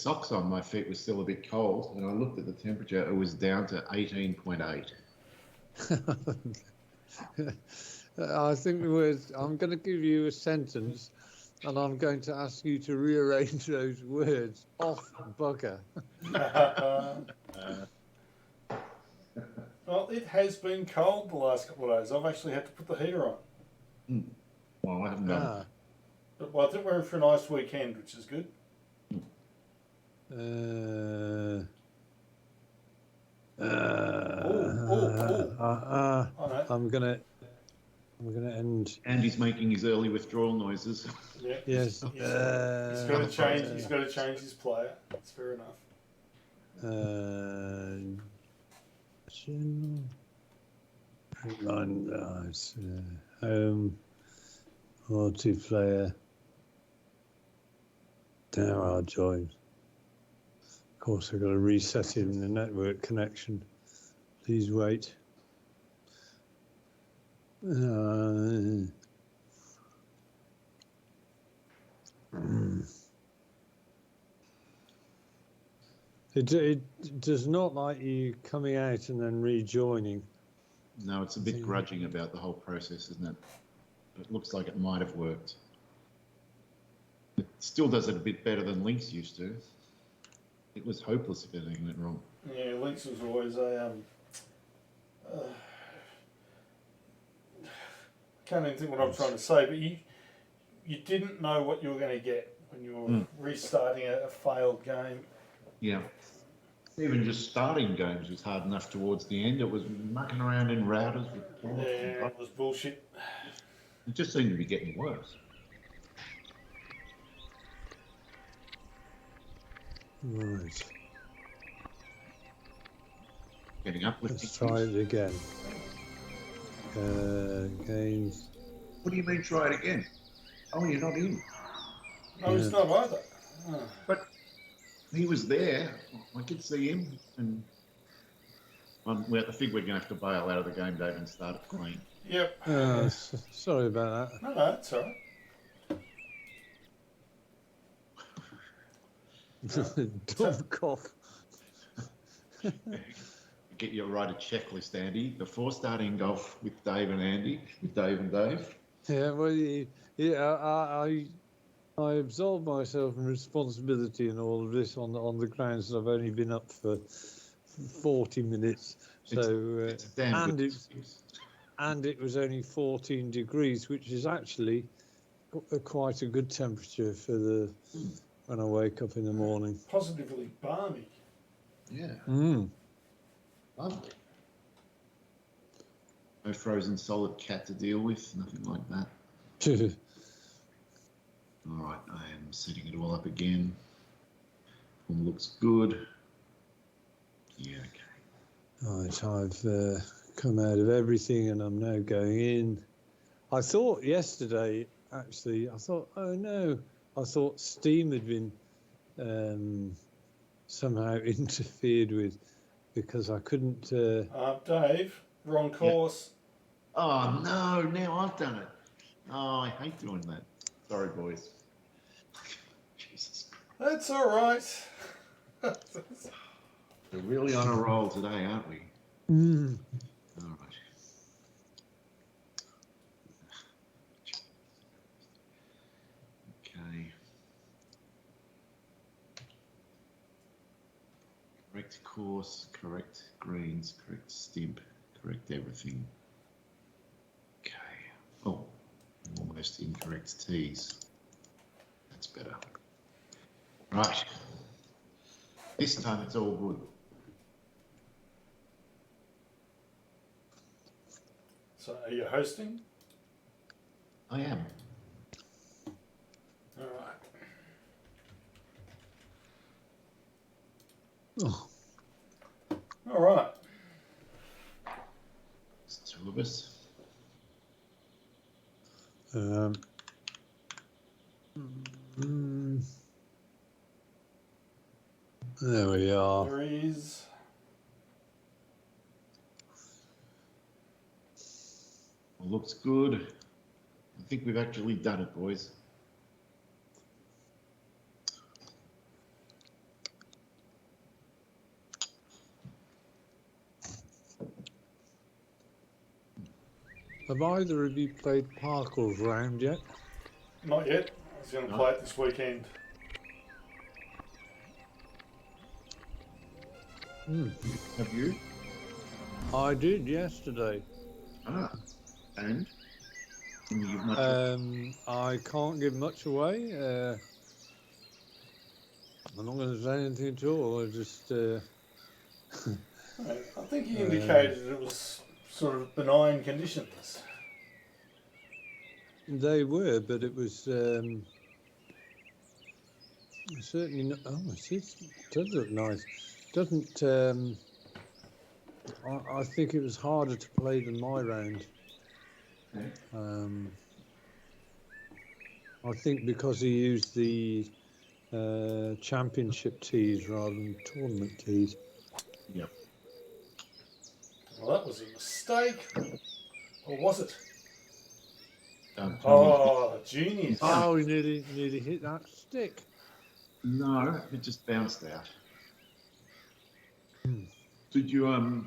socks on, my feet were still a bit cold, and I looked at the temperature. It was down to 18.8. I think the words. I'm going to give you a sentence, and I'm going to ask you to rearrange those words. Off bugger. Well, it has been cold the last couple of days. I've actually had to put the heater on. Well, I haven't done it. But well, I think we're in for a nice weekend, which is good. I'm gonna end. Andy's making his early withdrawal noises. Yeah. Yes. He's got to change. He's got to change his player. That's fair enough. Home multiplayer. Now I'll join. Of course, I've got to reset in the network connection. Please wait. It does not like you coming out and then rejoining. No, it's a bit grudging about the whole process, isn't it? It looks like it might have worked. It still does it a bit better than Lynx used to. It was hopeless if anything went wrong. Yeah, Lynx was always a I can't even think what I'm trying to say, but you didn't know what you were going to get when you were restarting a failed game. Yeah. Even just starting games was hard enough towards the end. It was mucking around in routers. Yeah, it was bullshit. It just seemed to be getting worse. Right. Getting up with. Let's try it again. Games. What do you mean try it again? Oh, you're not in. No, he's not either. Oh. But he was there. I could see him, and I think we're going to have to bail out of the game, Dave, and start it clean. Yep. Sorry about that. No, that's all right. Dumb cough. Get you write a checklist, Andy, before starting golf with Dave and Andy, with Dave and Dave. Yeah, well, I absolve myself from responsibility in all of this on the grounds that I've only been up for 40 minutes. So it's a damn good and it was only 14 degrees, which is actually quite a good temperature for when I wake up in the morning. Positively balmy. Yeah. Lovely. No frozen solid cat to deal with, nothing like that. All right, I am setting it all up again. Form looks good. Yeah, okay. Right, I've come out of everything and I'm now going in. I thought yesterday, actually, oh no, I thought Steam had been somehow interfered with because I couldn't... Dave, wrong course. Yeah. Oh, no, now I've done it. Oh, I hate doing that. Sorry, boys. Jesus Christ. That's all right. We're really on a roll today, aren't we? All right. Okay. Correct course, correct greens, correct stimp, correct everything. Okay. Oh, almost incorrect tees. That's better. Right. This time it's all good. So, are you hosting? I am. All right. Oh. All right. It's two of us. There we are. There he is. Well, looks good. I think we've actually done it, boys. Have either of you played Parkour's round yet? Not yet. I was going to play it this weekend. Have you? I did yesterday. And? Can you give much I can't give much away. I'm not going to say anything at all. I just. I think he indicated it was sort of benign conditions. They were, but it was certainly not. Oh, it does look nice. Doesn't. I think it was harder to play than my round. Okay. I think because he used the championship tees rather than tournament tees. Yep. Well, that was a mistake. Or was it? Genius. Oh, he nearly hit that stick. No, it just bounced out. Did you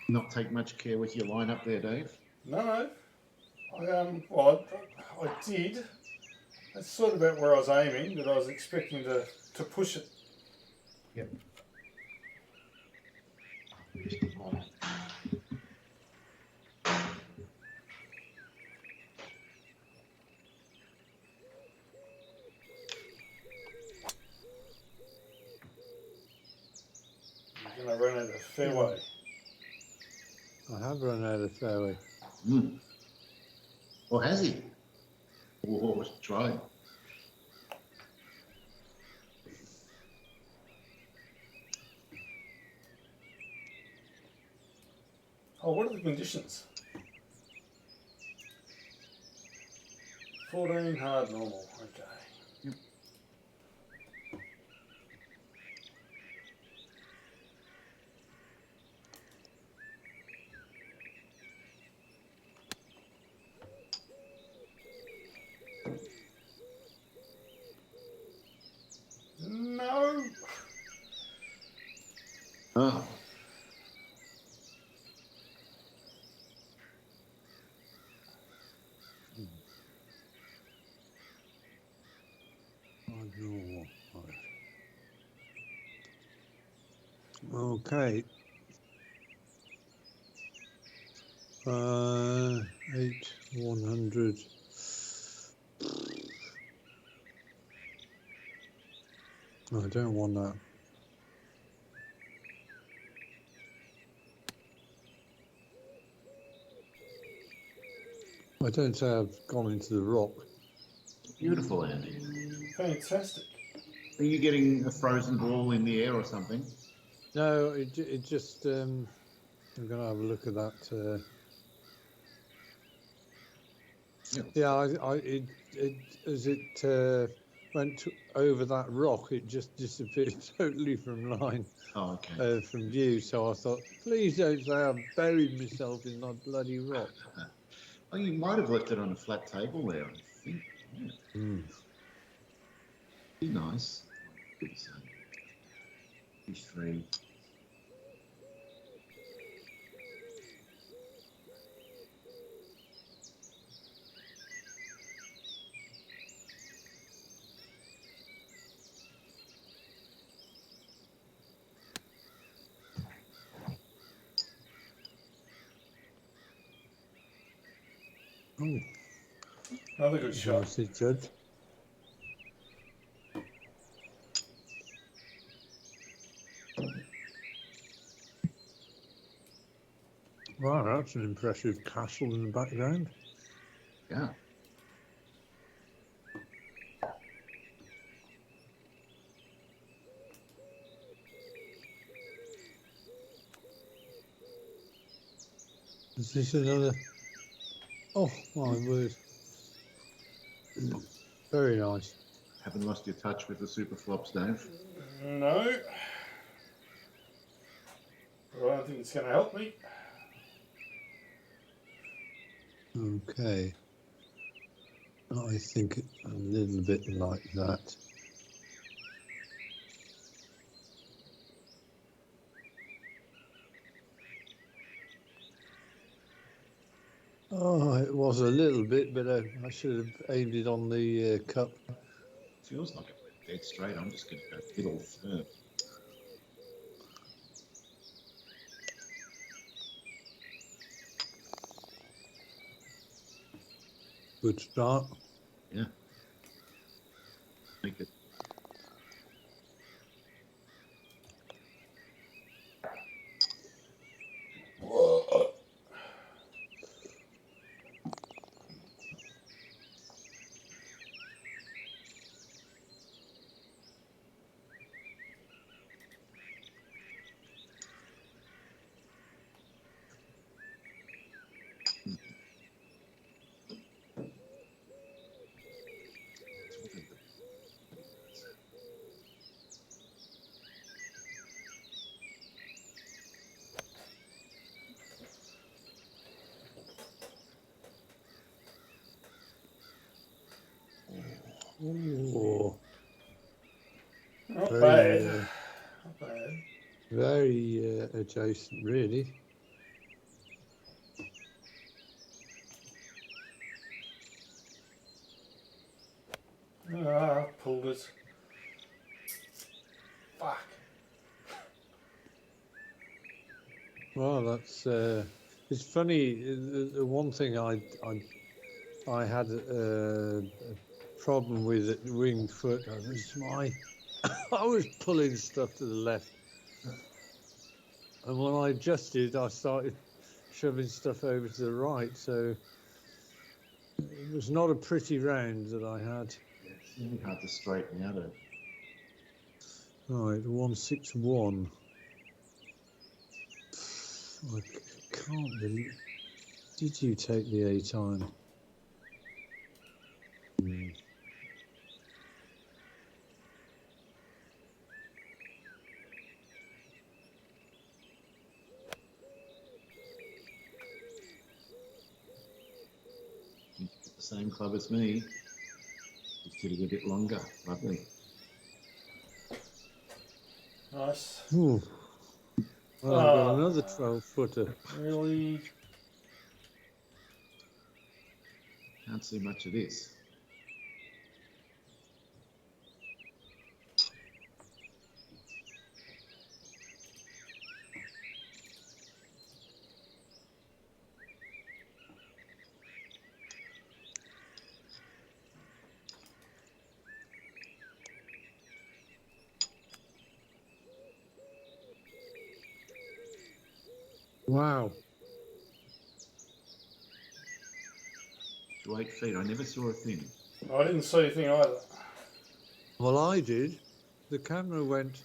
not take much care with your lineup there, Dave? No. I did. That's sort of about where I was aiming, but I was expecting to push it. Yep. You're going to run out of the fairway. I have run out of fairway. Or has he? Oh, try. Oh, what are the conditions? 14 hard normal. Okay. Yep. No. Oh. Okay. 8, 100. I don't want that. I don't say I've gone into the rock. Beautiful, Andy. Fantastic. Are you getting a frozen ball in the air or something? No, it just. I'm going to have a look at that. Yeah, as it went over that rock, it just disappeared totally from line. Oh, okay. From view. So I thought, please don't say I've buried myself in that bloody rock. Oh, you might have left it on a flat table there, I think. Yeah. Be nice. Good son. 3. Oh, another good shot. Nicely judged. Wow, that's an impressive castle in the background. Yeah. Is this another? Oh, my word. Very nice. Haven't lost your touch with the super flops, Dave? No. But I don't think it's going to help me. Okay. I think a little bit like that. Oh, it was a little bit, but I should have aimed it on the cup. Feels like a dead straight. I'm just going to go middle firm. Good start. Yeah. Make it. Oh, Not very, bad. Not bad. very adjacent, really. Ah, pulled it. Fuck. Well, that's it's funny. The one thing I had a problem with at the wing foot was I was pulling stuff to the left, and when I adjusted, I started shoving stuff over to the right. So it was not a pretty round that I had. Yeah, it's really hard to straighten out it. Right, 161. I can't believe. Did you take the 8 iron? You get the same club as me. Just did it a bit longer. Lovely. Nice. Ooh. Well, I've got another 12-footer. Really? Can't see much of this. Wow. To 8 feet. I never saw a thing. I didn't see a thing either. Well, I did. The camera went.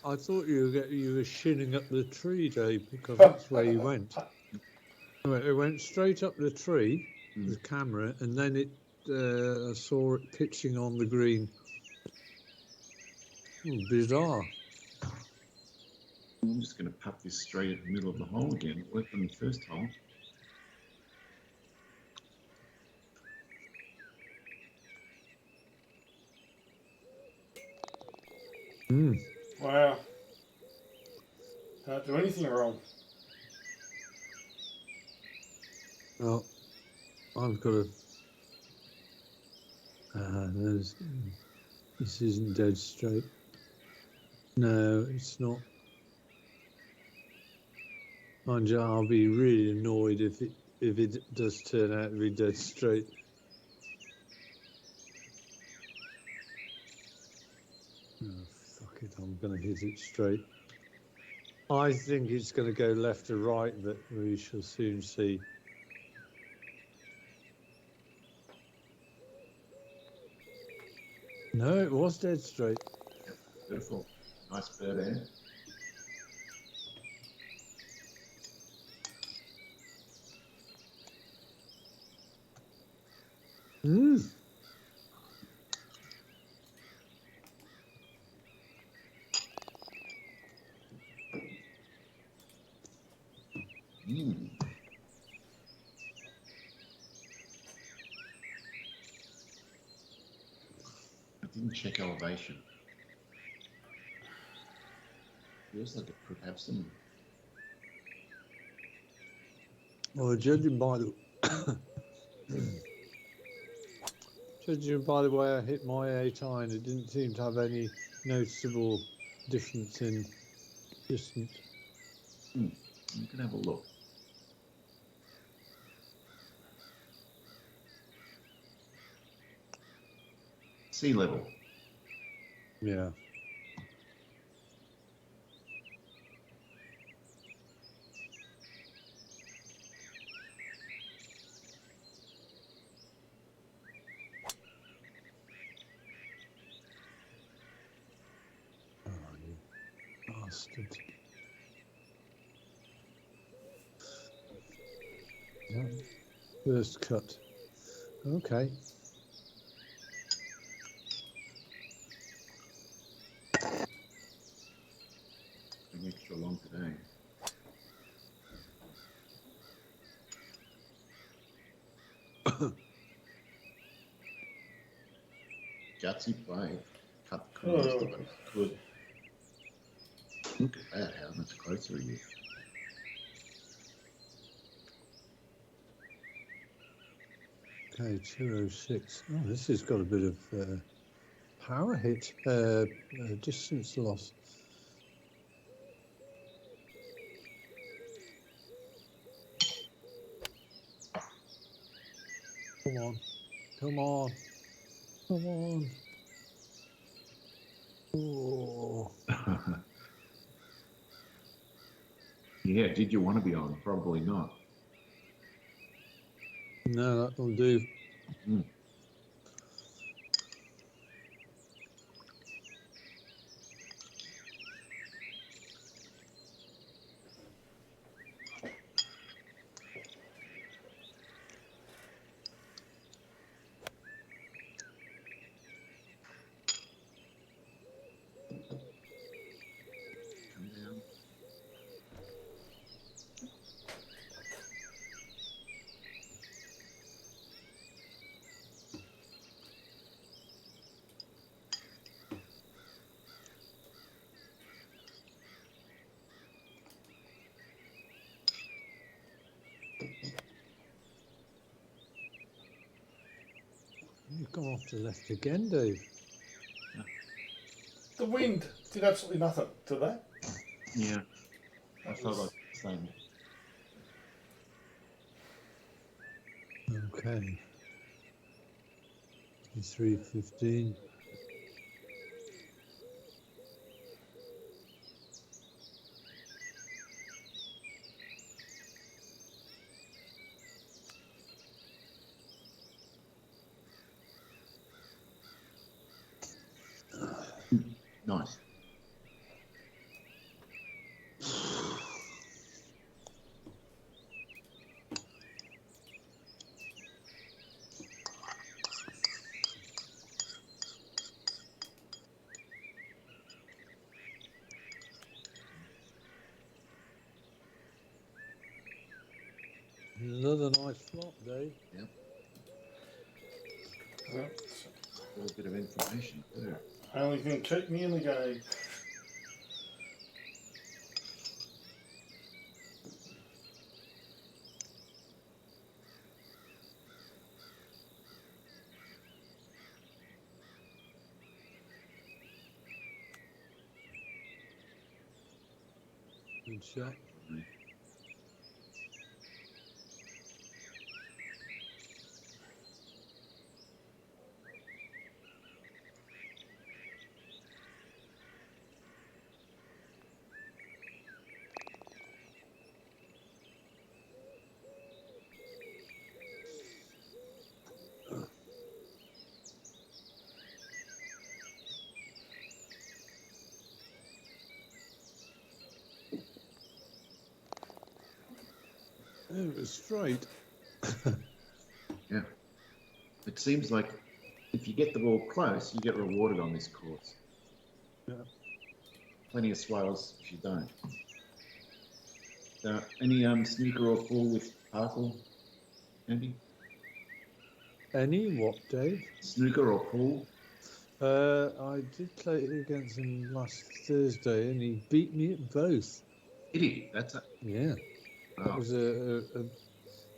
I thought you were shinning up the tree, Dave, because that's where you went. It went straight up the tree, the camera, and then I saw it pitching on the green. Bizarre. I'm just going to pop this straight at the middle of the hole again. It worked on the first hole. Wow. Can't do anything wrong. Well, I've got a. This isn't dead straight. No, it's not. Mind you, I'll be really annoyed if it does turn out to be dead straight. Oh, fuck it, I'm going to hit it straight. I think it's going to go left or right, but we shall soon see. No, it was dead straight. Yep, beautiful. Nice bird end. I didn't check elevation. Feels like it could have some. Well, judging by the Judging by the way I hit my 8 iron, it didn't seem to have any noticeable difference in distance. You can have a look. Sea level. Yeah. Oh, you bastard. Yeah. First cut. Okay. Been extra long today. Gutsy play. Cut the corners. Oh, good. Look at that, how much closer he is. Okay, 206. Oh, this has got a bit of power hit, distance loss. Come on, come on, come on. Oh. Yeah, did you want to be on? Probably not. No, that'll do. Come down. You've gone off to the left again, Dave. The wind did absolutely nothing to that. Yeah. I felt like the same. Okay. 3:15. Nice. Another nice flop, Dave. Yep. Well, A little bit of information there. only thing keep me in the game. Good shot. It was straight. Yeah. It seems like if you get the ball close, you get rewarded on this course. Yeah. Plenty of swales if you don't. So, any snooker or pool with Parkle, Andy? Any what, Dave? Snooker or pool? I did play against him last Thursday, and he beat me at both. Did he? That's a... Yeah. That Wow. was a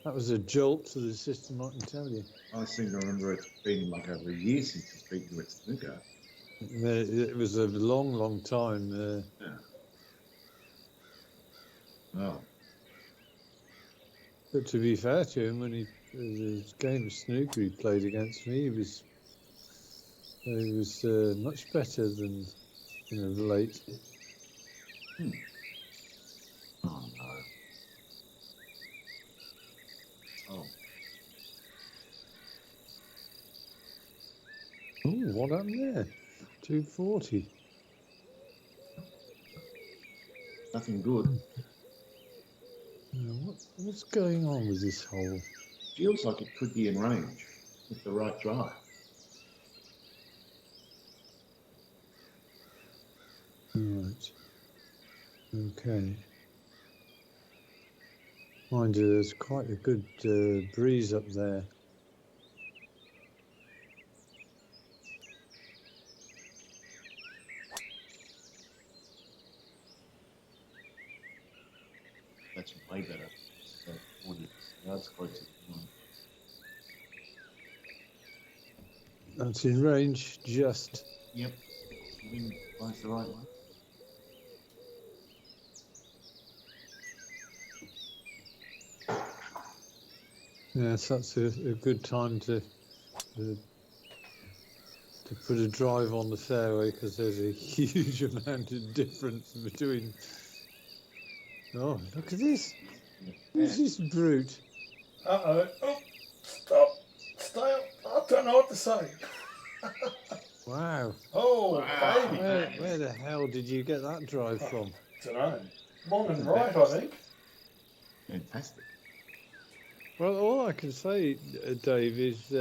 That was a jolt to the system, I can tell you. I seem to remember it's been like over a year since he's beaten you at snooker. It was a long, long time. Yeah. Oh. But to be fair to him, when the game of snooker he played against me, he was much better than of late. Oh no. Oh. Oh, what happened there? 240. Nothing good. What's going on with this hole? Feels like it could be in range with the right drive. Right. Okay. Mind you, there's quite a good breeze up there. That's way better. So 40 yards close to the line. That's in range, just. Yep. Wind blows the right way. Yes, that's a good time to put a drive on the fairway, because there's a huge amount of difference between. Oh, look at this! Who's this brute? Oh, stop! Stay up! I don't know what to say. Wow! Oh, Wow. baby! Where the hell did you get that drive from? Don't know. Long and right, I think. Fantastic. Well, all I can say, Dave, is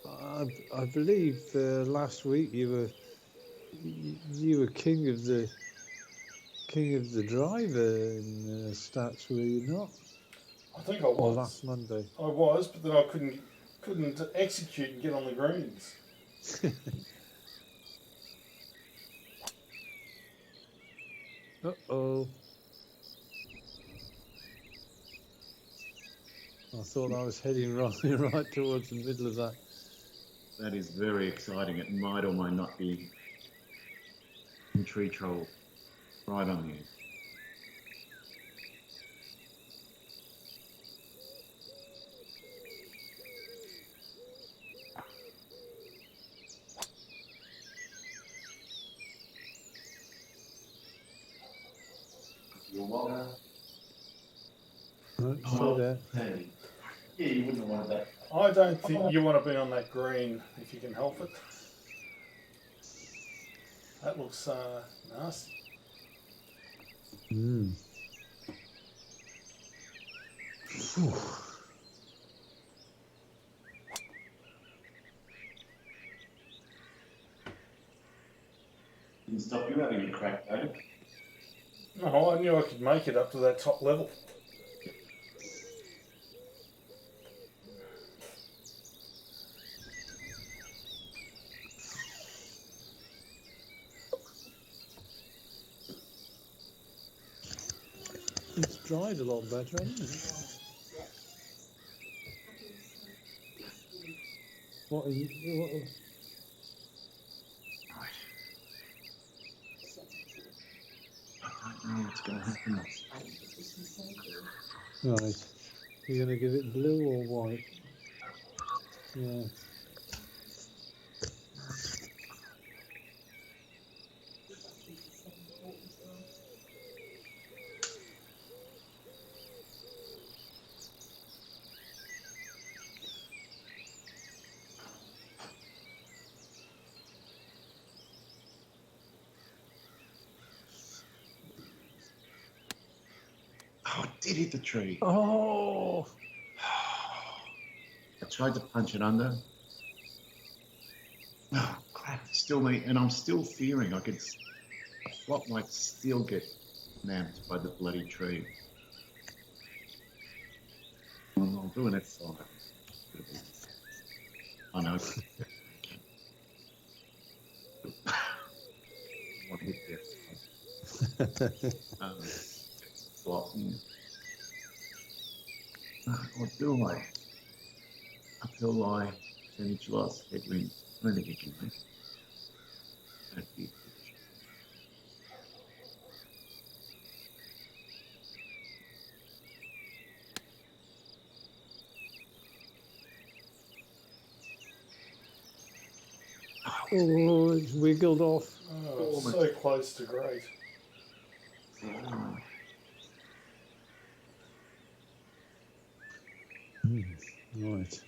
I believe last week you were king of the driver in stats, were you not? I think I was. Or last Monday. I was, but then I couldn't execute and get on the greens. Uh-oh. I thought I was heading right towards the middle of that. That is very exciting. It might or might not be tree troll right on the edge. You're welcome. Right, stay there. Hey. Yeah, you wouldn't have wanted that. I don't think you want to be on that green if you can help it. That looks nasty. Mm. Didn't stop you having a crack, though. No, I knew I could make it up to that top level. It's dried a lot better, hasn't it? What are you? Right. I don't know what's going to happen. Right. You're going to give it blue or white? Yeah. Oh, it did hit the tree. Oh! I tried to punch it under. Oh, crap, still me, and I'm still fearing a flop might still get nabbed by the bloody tree. I'm doing it fine. I know. One hit there. Flop. Or do I? Uphill lie, percentage loss, headwind. I don't think you can make it. Don't be foolish. Oh, it's wiggled off. Oh, so close to great. Right.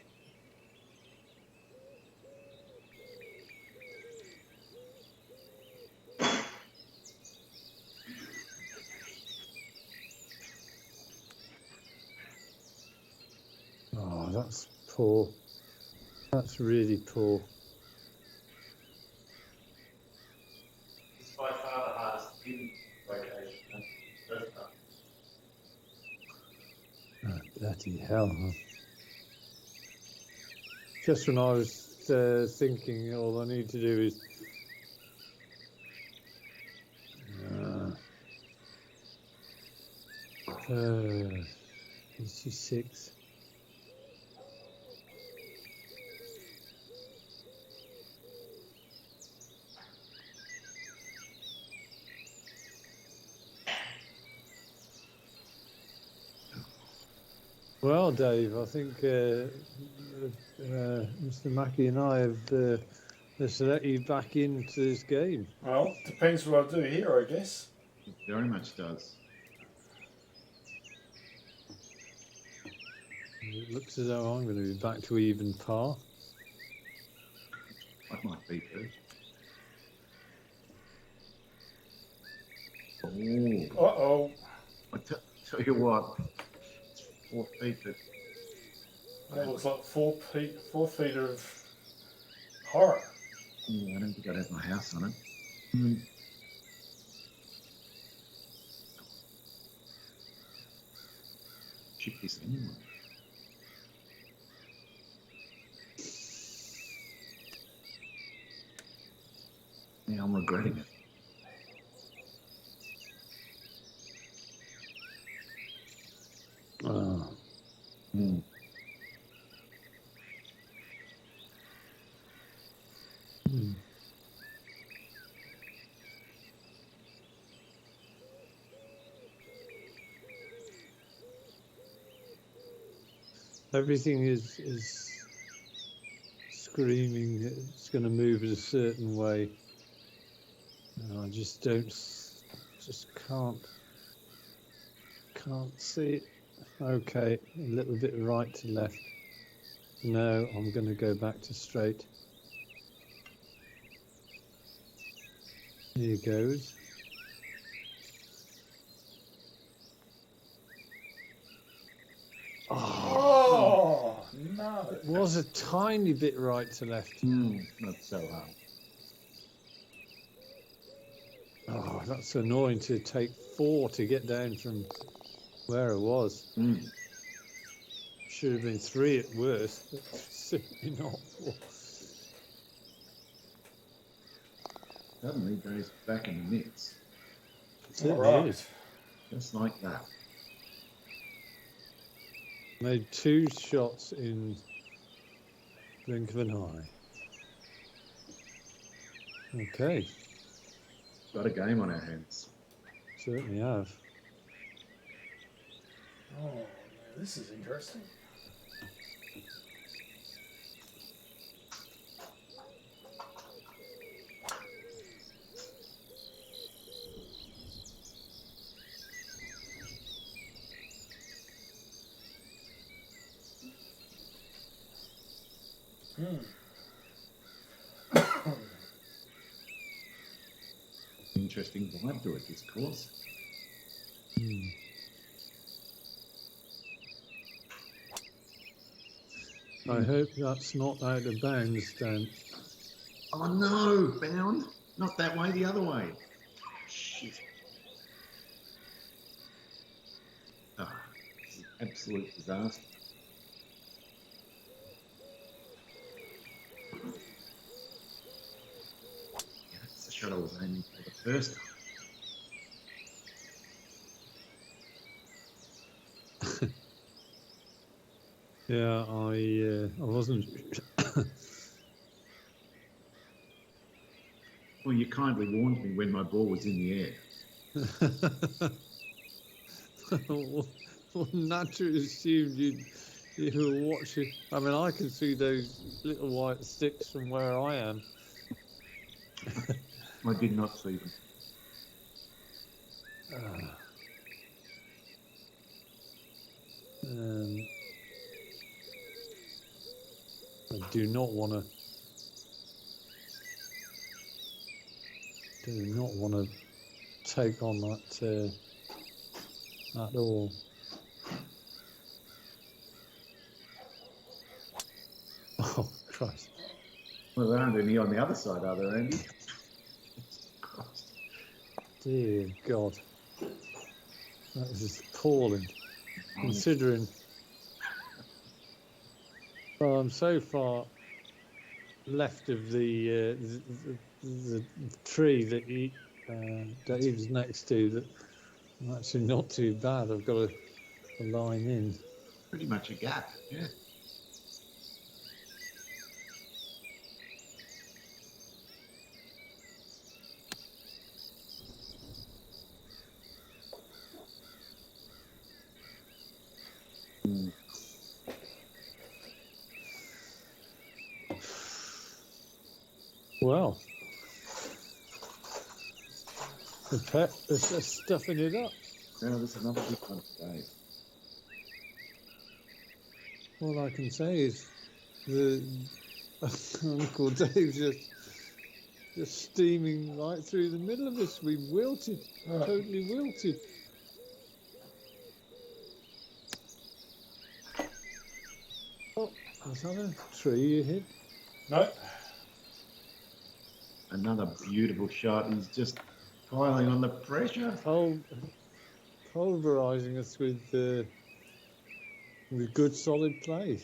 Oh, that's poor. That's really poor. It's by far the hardest in location. Oh, bloody hell. Huh? Just when I was thinking all I need to do is 56. Well, Dave, I think Mr. Mackey and I have let's let you back into this game. Well, depends what I do here, I guess. It very much does. It looks as though I'm going to be back to even par. I might be first. Oh. Uh-oh. I tell you what, it's 4 feet. That looks like 4 feet of horror. Oh, I don't think I'd have my house on it. Chip this anyway. Now I'm regretting it. Oh. Mm. Hmm. Everything is screaming it's going to move in a certain way. And I just can't see it. Okay, a little bit right to left. No, I'm going to go back to straight. Here goes. Oh, no. It was a tiny bit right to left. Not so hard. Oh, that's annoying to take 4 to get down from where it was. Should have been 3 at worst, but certainly not 4. Suddenly goes back in the mix. Certainly is. Just like that. Made 2 shots in blink of an eye. Okay. Got a game on our hands. Certainly have. Oh, now this is interesting. Interesting vibe to it, this course. I hope that's not out of bounds, Dan. Oh no, bound. Not that way, the other way. Shit. Ah, this is an absolute disaster. Yeah, that's the shot I was aiming for the first time. Yeah, I wasn't. Well, you kindly warned me when my ball was in the air. Well, naturally assumed you were watching. I mean, I can see those little white sticks from where I am. I did not see them. I do not want to take on that at all. Oh Christ! Well, there aren't any on the other side, are there, Andy? Christ. Dear God, that is appalling. Considering, well, I'm so far left of the tree that Dave's next to that I'm actually not too bad. I've got a line in. Pretty much a gap, yeah. Well, the pet is just stuffing it up. Now there's another big one today. All I can say is the Uncle Dave's just steaming right through the middle of us. We wilted, totally wilted. Oh, was that a tree you hit? No. Another beautiful shot. He's just piling on the pressure. Pulverizing us with good solid play.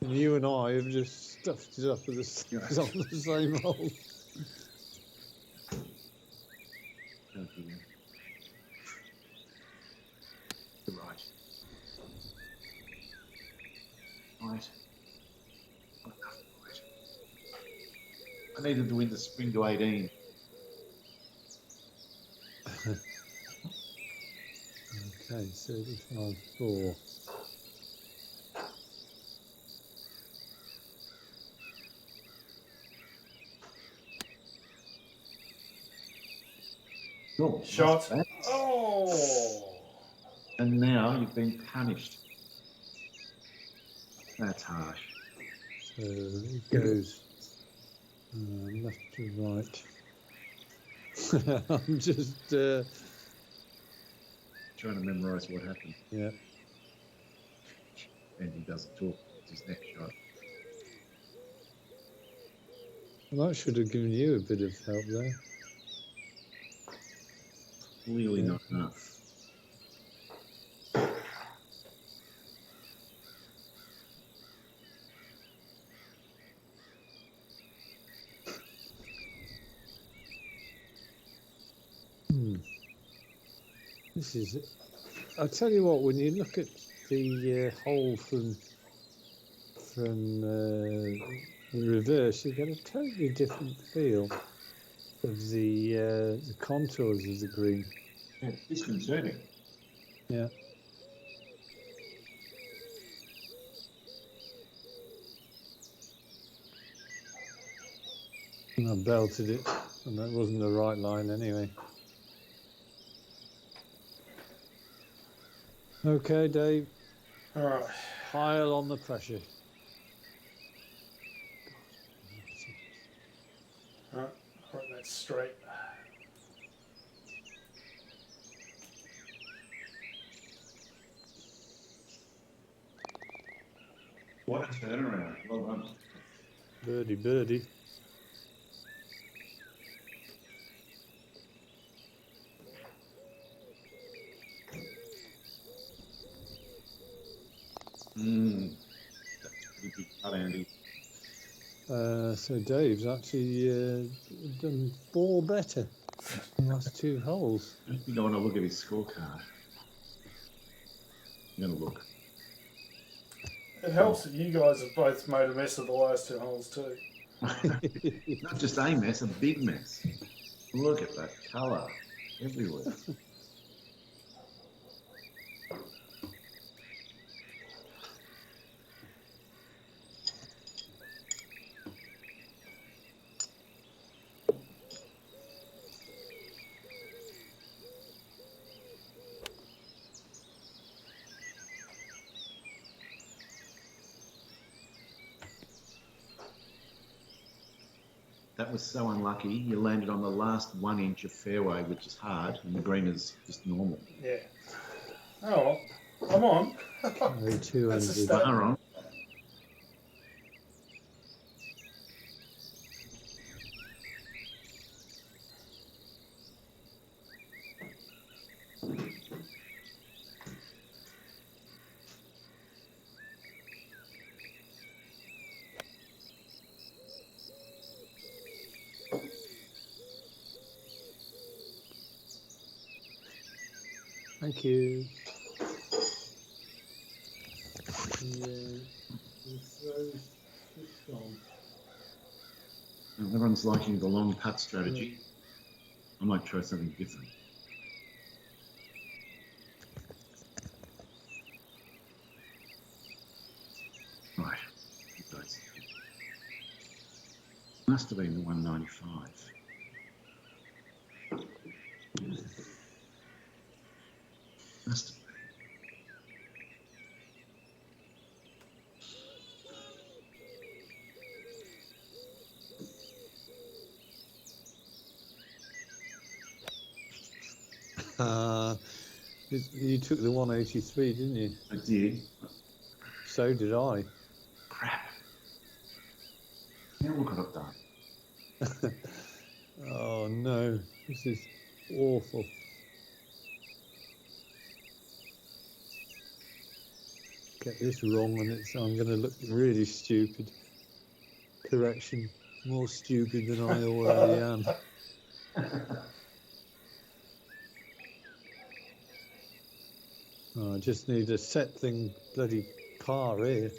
And you and I have just stuffed it up with the on the same hole. Right. Right. I needed to win the spring to 18. Okay, 35-4. Oh, Shot. Oh. And now you've been punished. That's harsh. So it goes left to right. I'm just trying to memorise what happened. Yeah. And he doesn't talk. It's his next shot. Well, that should have given you a bit of help there. Clearly not enough. This is. I'll tell you what. When you look at the hole from the reverse, you get a totally different feel of the contours of the green. Yeah, it's disconcerting. Yeah. And I belted it, and that wasn't the right line anyway. Okay, Dave. All right. Pile on the pressure. All right, that's straight. What a turnaround. Well done. Birdie, birdie. That's a pretty big cut, Andy. So Dave's actually done 4 better in the last 2 holes. I don't think I want to look at his scorecard. I'm going to look. It helps that you guys have both made a mess of the last 2 holes too. Not just a mess, a big mess. Look at that colour everywhere. That was so unlucky. You landed on the last 1 inch of fairway, which is hard, and the green is just normal. Yeah. Oh, well, I'm on. Oh, 200. That's a start. Far on. Thank you. Everyone's liking the long putt strategy. I might try something different. Right. Nice. Must have been the 195. Must have been. You took the 183, didn't you? I did. So did I. Crap. Now look what I've done. Oh no, this is awful. Get this wrong and I'm going to look really stupid. Correction, more stupid than I already am. Oh, I just need a set thing bloody par here.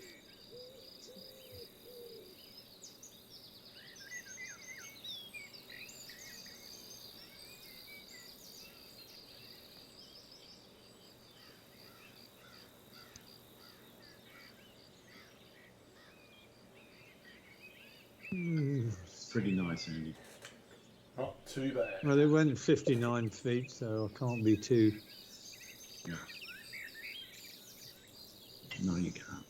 Pretty nice, Andy. Not too bad. Well, it went 59 feet, so I can't be too... Yeah. No, you can't.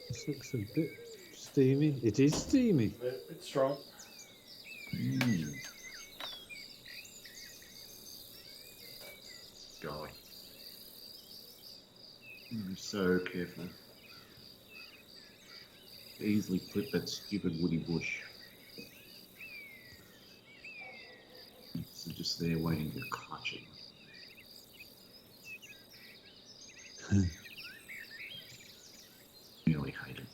This looks a bit steamy. It is steamy. A bit strong. Golly. I'm so careful. Easily clip that stupid woody bush. It's just there waiting to clutch it. Really hate it.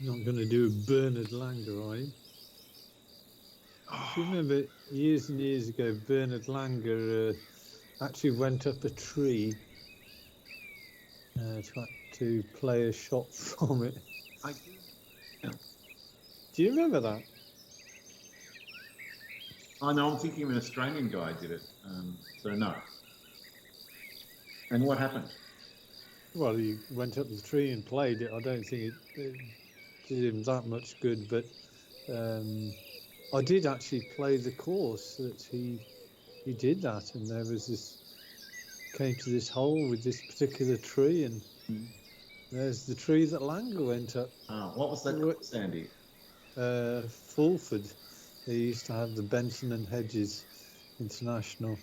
Not going to do a Bernard Langer, are you? Do you remember years and years ago, Bernard Langer actually went up a tree to play a shot from it? I do. Yeah. Do you remember that? Oh no, I'm thinking of an Australian guy did it. So no. And what happened? Well, he went up the tree and played it. I don't think it did him that much good, but I did actually play the course that he did that, and there was this, came to this hole with this particular tree, and there's the tree that Langer went up. Oh, what was that course, Andy? Fulford. They used to have the Benson and Hedges International.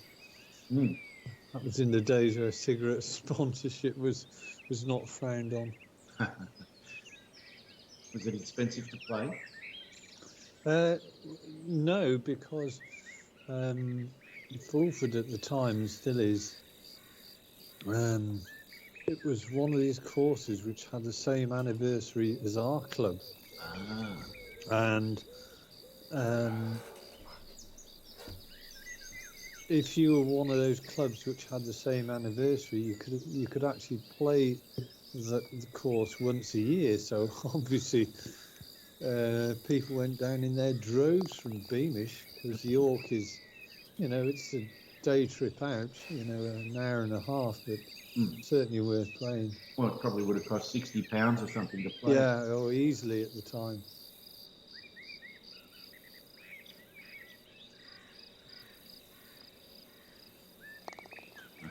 That was in the days where cigarette sponsorship was not frowned on. Was it expensive to play? No, because Fulford at the time, and still is, it was one of these courses which had the same anniversary as our club. And if you were one of those clubs which had the same anniversary, you could actually play the course once a year. So obviously people went down in their droves from Beamish, because York is, it's a day trip out, an hour and a half, but certainly worth playing. Well, it probably would have cost £60 or something to play. Yeah, or easily at the time.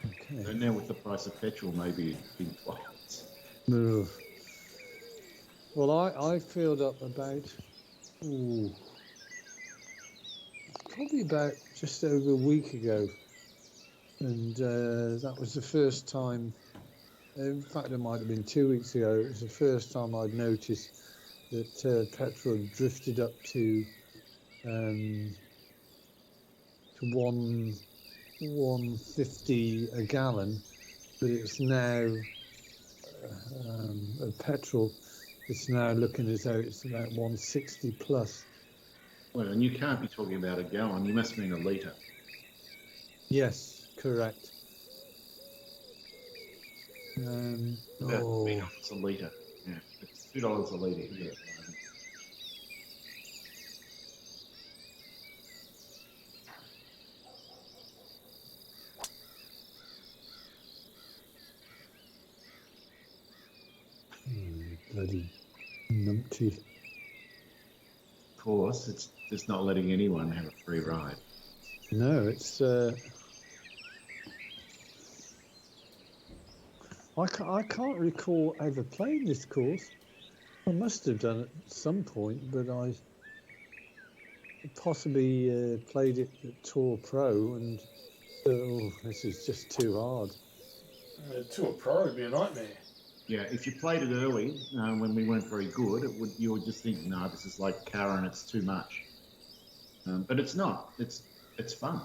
Okay. So now with the price of petrol, maybe it'd be twice. No. Well, I filled up about, probably about just over a week ago. And that was the first time, in fact, it might have been 2 weeks ago, it was the first time I'd noticed that petrol had drifted up to 150 a gallon, but it's now petrol. It's now looking as though it's about 160 plus. Well, and you can't be talking about a gallon. You must mean a litre. Yes, correct. About $3 a litre. Yeah, it's $2 a litre here at the moment. Bloody numpty. Of course, it's just not letting anyone have a free ride. No, it's. I can't recall ever playing this course. I must have done it at some point, but I possibly played it at Tour Pro and this is just too hard. Tour Pro would be a nightmare. Yeah, if you played it early when we weren't very good, you would just think, no, this is like Karen, it's too much. But it's not. It's fun.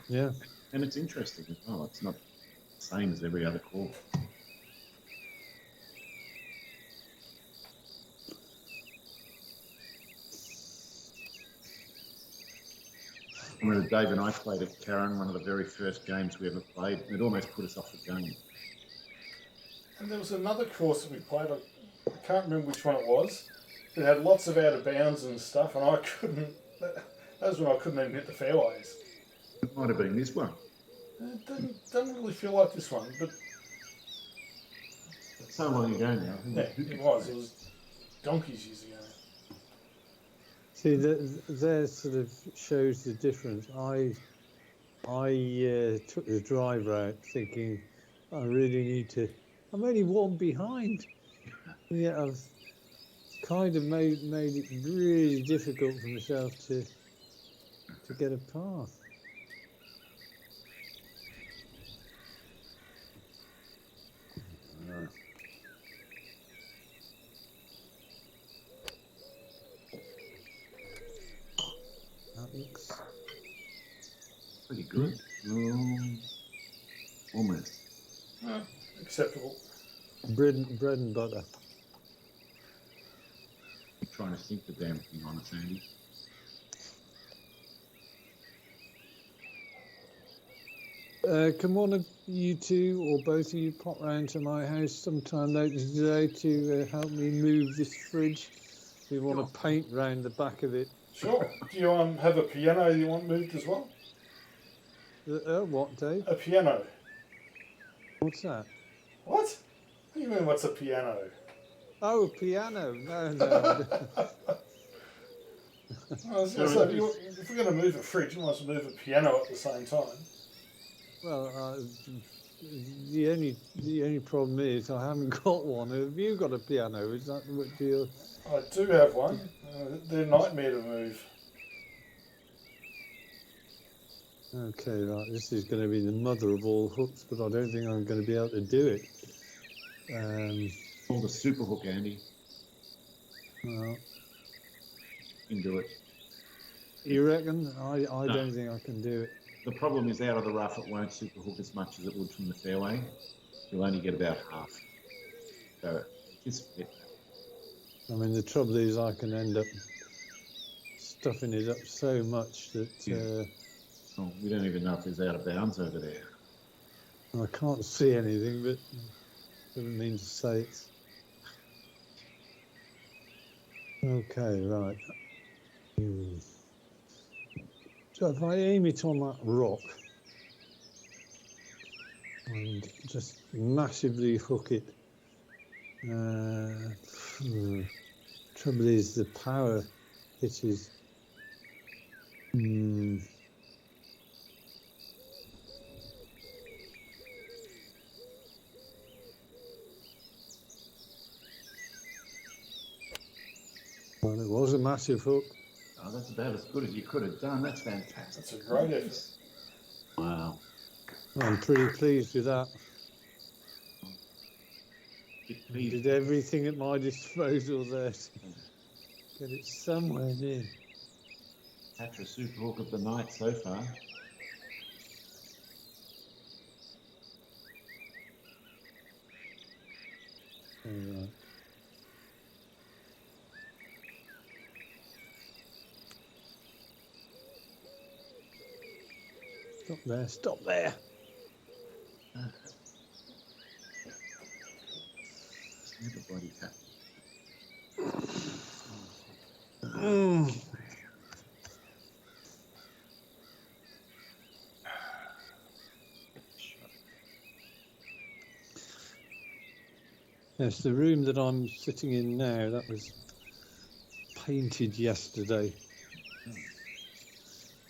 Yeah. And it's interesting as well. It's not the same as every other course. I remember Dave and I played at Karen, one of the very first games we ever played, and it almost put us off the game. And there was another course that we played, I can't remember which one it was. It had lots of out of bounds and stuff, and I couldn't, that was when I couldn't even hit the fairways. It might have been this one. It doesn't really feel like this one, but... It's so long ago now. Yeah, it was donkeys years ago. See, there sort of shows the difference. I took the driver out thinking, I really need to... I'm only one behind. Yeah, I've kind of made it really difficult for myself to get a path. That looks pretty good. Almost. Acceptable. Bread and butter. I'm trying to think the damn thing on it, Sandy. Can one of you two or both of you pop round to my house sometime later today to help me move this fridge? We want to paint round the back of it. Sure. Do you have a piano you want moved as well? What, Dave? A piano. What's that? What? What do you mean, what's a piano? Oh, a piano. No. I was going to say, if we're going to move a fridge, you might as well move a piano at the same time. Well, the only problem is I haven't got one. Have you got a piano? Is that what you... I do have one. They're a nightmare to move. Okay, right. This is going to be the mother of all hooks, but I don't think I'm going to be able to do it. Call the super hook, Andy. Well, You can do it. you reckon? I don't think I can do it. The problem is out of the rough, it won't super hook as much as it would from the fairway. You'll only get about half. So just get that. I mean, the trouble is I can end up stuffing it up so much that Oh, we don't even know if it's out of bounds over there. I can't see anything, but doesn't mean to say it's... Okay, right. So if I aim it on that rock and just massively hook it, trouble is the power hit is... Well, it was a massive hook. Oh, that's about as good as you could have done. That's fantastic. That's a great effort. Wow. I'm pretty pleased with that. Big Did everything at my disposal there to get it somewhere near. Patra super hook of the night so far. All right. Stop there, stop there. Never bloody tap. Yes, the room that I'm sitting in now, that was painted yesterday.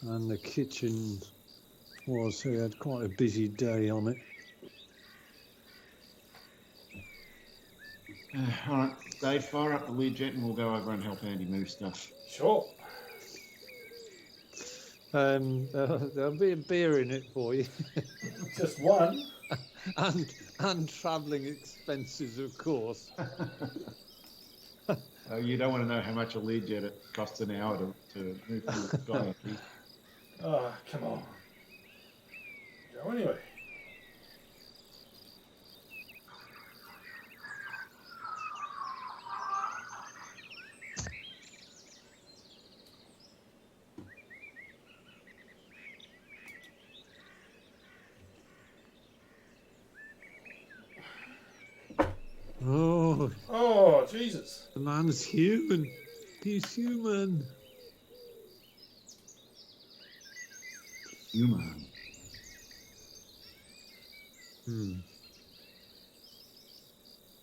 And the kitchen was, so we had quite a busy day on it. All right, Dave, fire up the lid jet and we'll go over and help Andy move stuff. Sure. There'll be a beer in it for you. Just one. and travelling expenses, of course. You don't want to know how much a lead jet it costs an hour to move through the sky. Oh, come on. Go anyway. Oh, Jesus. The man's human. He's human. Human.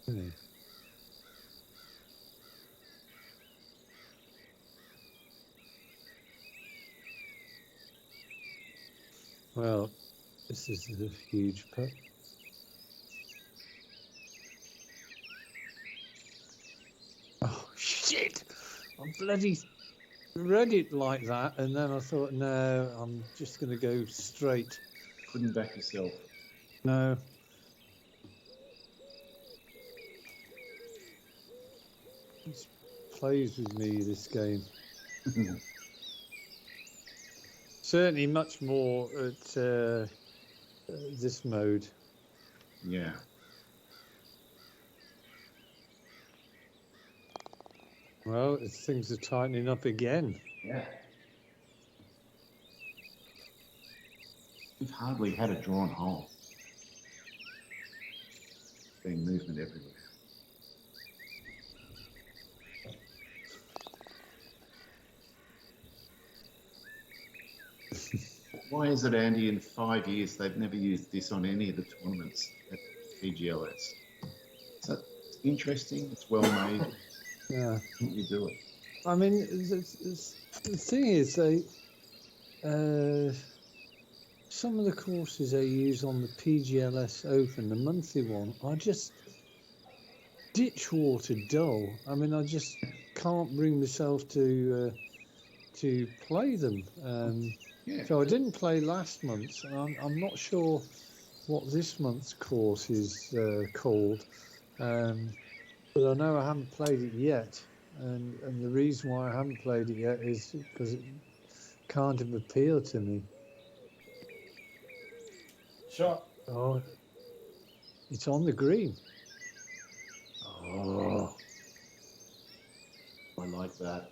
Okay. Well, this is a huge putt. Oh, shit! I bloody read it like that, and then I thought, no, I'm just going to go straight. Couldn't back yourself. No. It plays with me, this game. Certainly much more at this mode. Yeah. Well, things are tightening up again. Yeah. We've hardly had a drawn hole. Been movement everywhere. Why is it, Andy, in 5 years they've never used this on any of the tournaments at PGLS? So it's interesting, it's well made. Yeah. You do it. I mean, the thing is, some of the courses they use on the PGLS Open, the monthly one, are just ditch water dull. I mean, I just can't bring myself to play them. Yeah. So I didn't play last month's, and I'm not sure what this month's course is called, but I know I haven't played it yet, and the reason why I haven't played it yet is because it kind of appeal to me. Shot. Oh, it's on the green. Oh, I like that.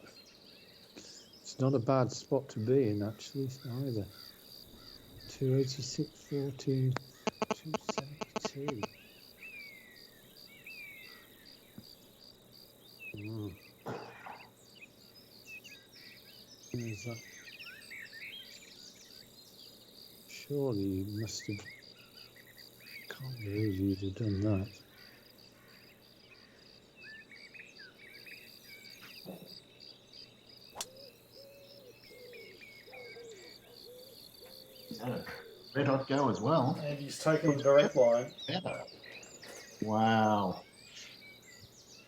it's not a bad spot to be in, actually, either. 286, 14, 272. Where's that? Surely you must have. Can't believe you'd have done that. Is that a red hot go as well? And he's taken the direct line. Better. Wow.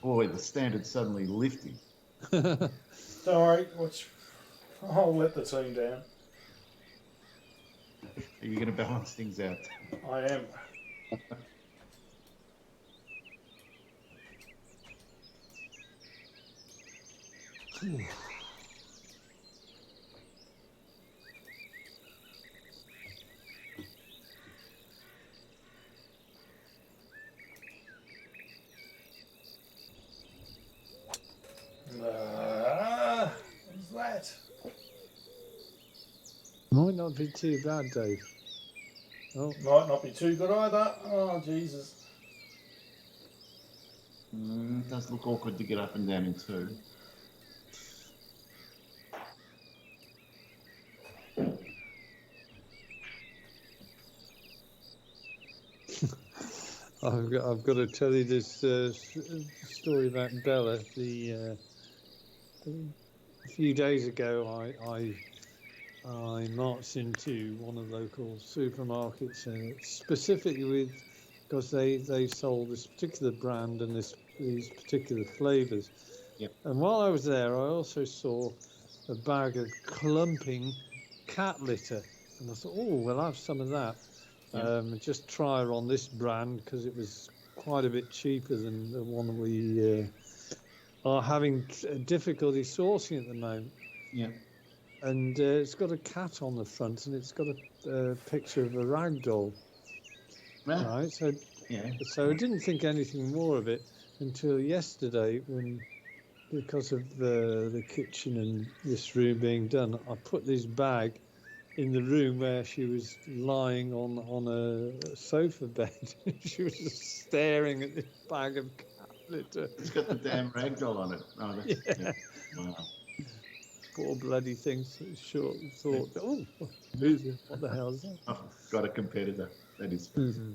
Boy, the standard's suddenly lifting. Don't worry, I'll let the team down. Are you going to balance things out? I am. What's that? Might not be too bad, Dave. Oh, Might not be too good either. Oh, Jesus. It does look awkward to get up and down in two. I've got to tell you this story about Bella. A few days ago, I marched into one of the local supermarkets, and specifically because they sold this particular brand and these particular flavours. Yep. And while I was there, I also saw a bag of clumping cat litter, and I thought, oh, we'll have some of that. Just try her on this brand because it was quite a bit cheaper than the one we are having difficulty sourcing at the moment. Yeah. And it's got a cat on the front, and it's got a picture of a rag doll. Right. So I didn't think anything more of it until yesterday, when, because of the kitchen and this room being done, I put this bag in the room where she was lying on a sofa bed. She was just staring at this bag of cat litter. It's got the damn ragdoll on it. Oh, yeah. Wow. Poor bloody thing. Sure thought, oh, what the hell is that? Oh, got a competitor. That is. Mm-hmm.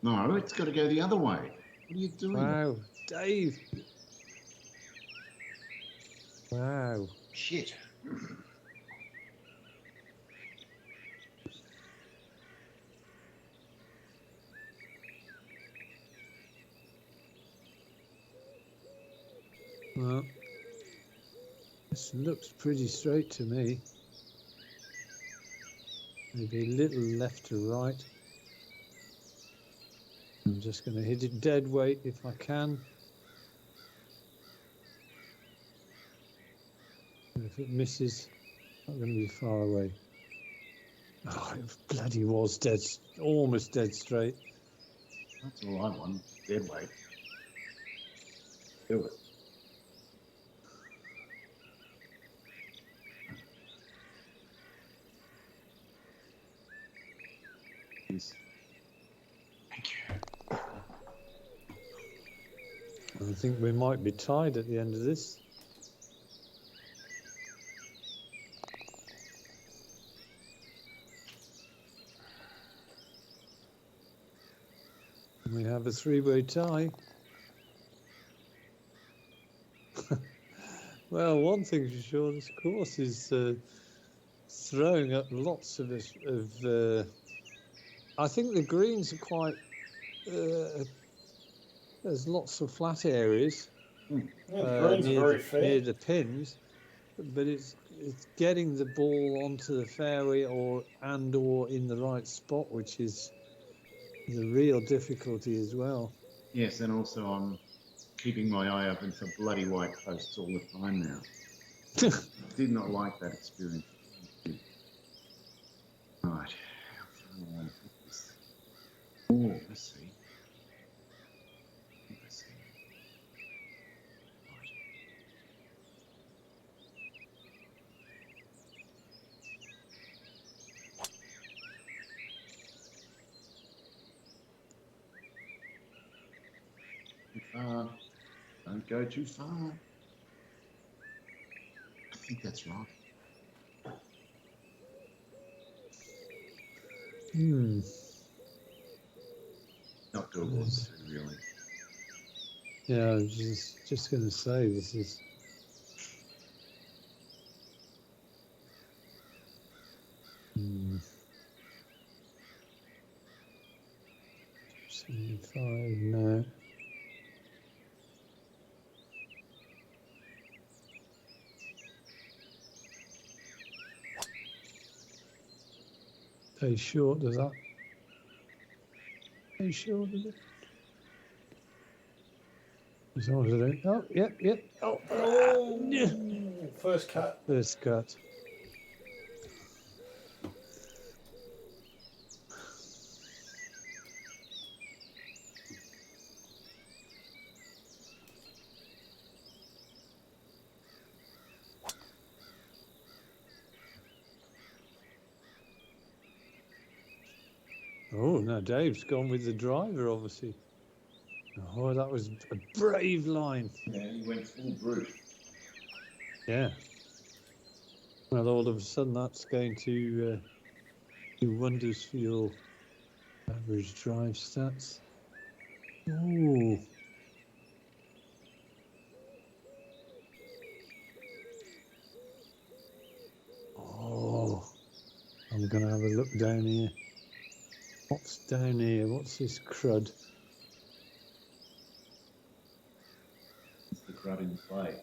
No, it's got to go the other way. What are you doing? Wow, Dave. Wow. Shit. Well, this looks pretty straight to me. Maybe a little left to right. I'm just going to hit it dead weight if I can. And if it misses, not going to be far away. Oh, it bloody was dead, almost dead straight. That's all I want. Dead weight. Do it. Yes. Thank you. I think we might be tied at the end of this. We have a three-way tie. Well, one thing for sure, this course is throwing up lots of I think the greens are quite there's lots of flat areas Yeah, the greens are very fair. near the pins, but it's getting the ball onto the fairway or in the right spot, which is the real difficulty as well. Yes, and also I'm keeping my eye open for bloody white posts all the time now. Did not like that experience. Right. How far do I want to put this? Oh, let's see. Let's see. Right. Too far. Don't go too far. I think that's right. Not doable, really. Yeah, I was just going to say this is. 75, no. Stay short of that. Stay short of it. As long as I don't. Oh, yep. Oh, yeah. First cut. First cut. Oh, now Dave's gone with the driver, obviously. Oh, that was a brave line. Yeah, he went full brute. Yeah. Well, all of a sudden, that's going to do wonders for your average drive stats. Ooh. Oh, I'm going to have a look down here. What's down here? What's this crud? It's the crowd in play.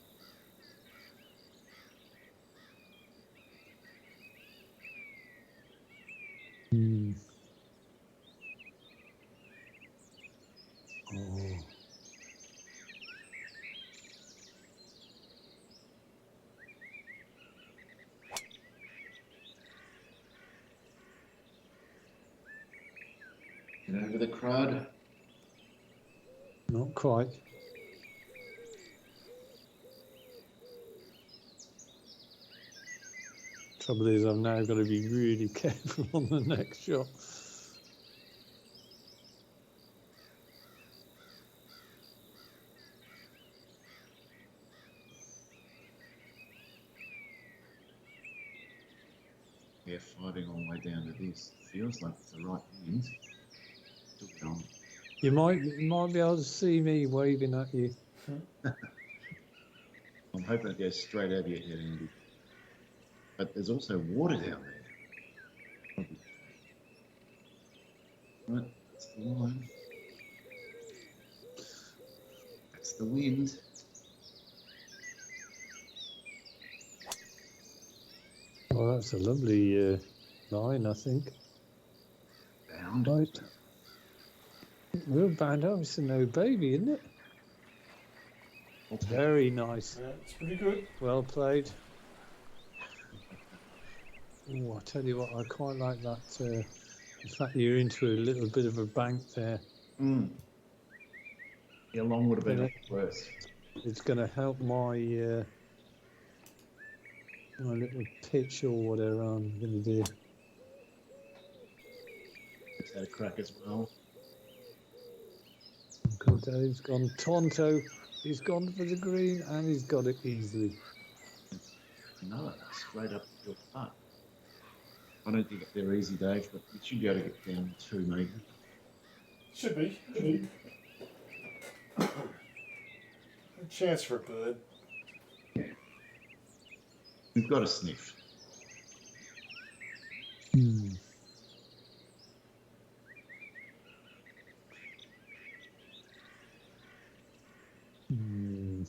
Oh. Get over the crowd. Not quite. Trouble is, I've now got to be really careful on the next shot. Yeah, fighting all the way down to this. Feels like it's the right wind. Took it on. You might be able to see me waving at you. I'm hoping it goes straight over your head, Andy. But there's also water down there. Right, that's the line. That's the wind. Well, that's a lovely line, I think. Bound. Right. We're bound up. It's a no baby, isn't it? Very nice. Yeah, it's pretty good. Well played. Oh, I tell you what, I quite like that. The fact you're into a little bit of a bank there. Yeah, long would have been worse. It's going to help my my little pitch or whatever I'm going to do. It's had a crack as well. Uncle Dave's gone Tonto. He's gone for the green and he's got it easily. No, straight up your putt. I don't think they're easy, Dave, but you should be able to get down two, maybe. Should be. A chance for a bird. Yeah. We've got a sniff. Hmm.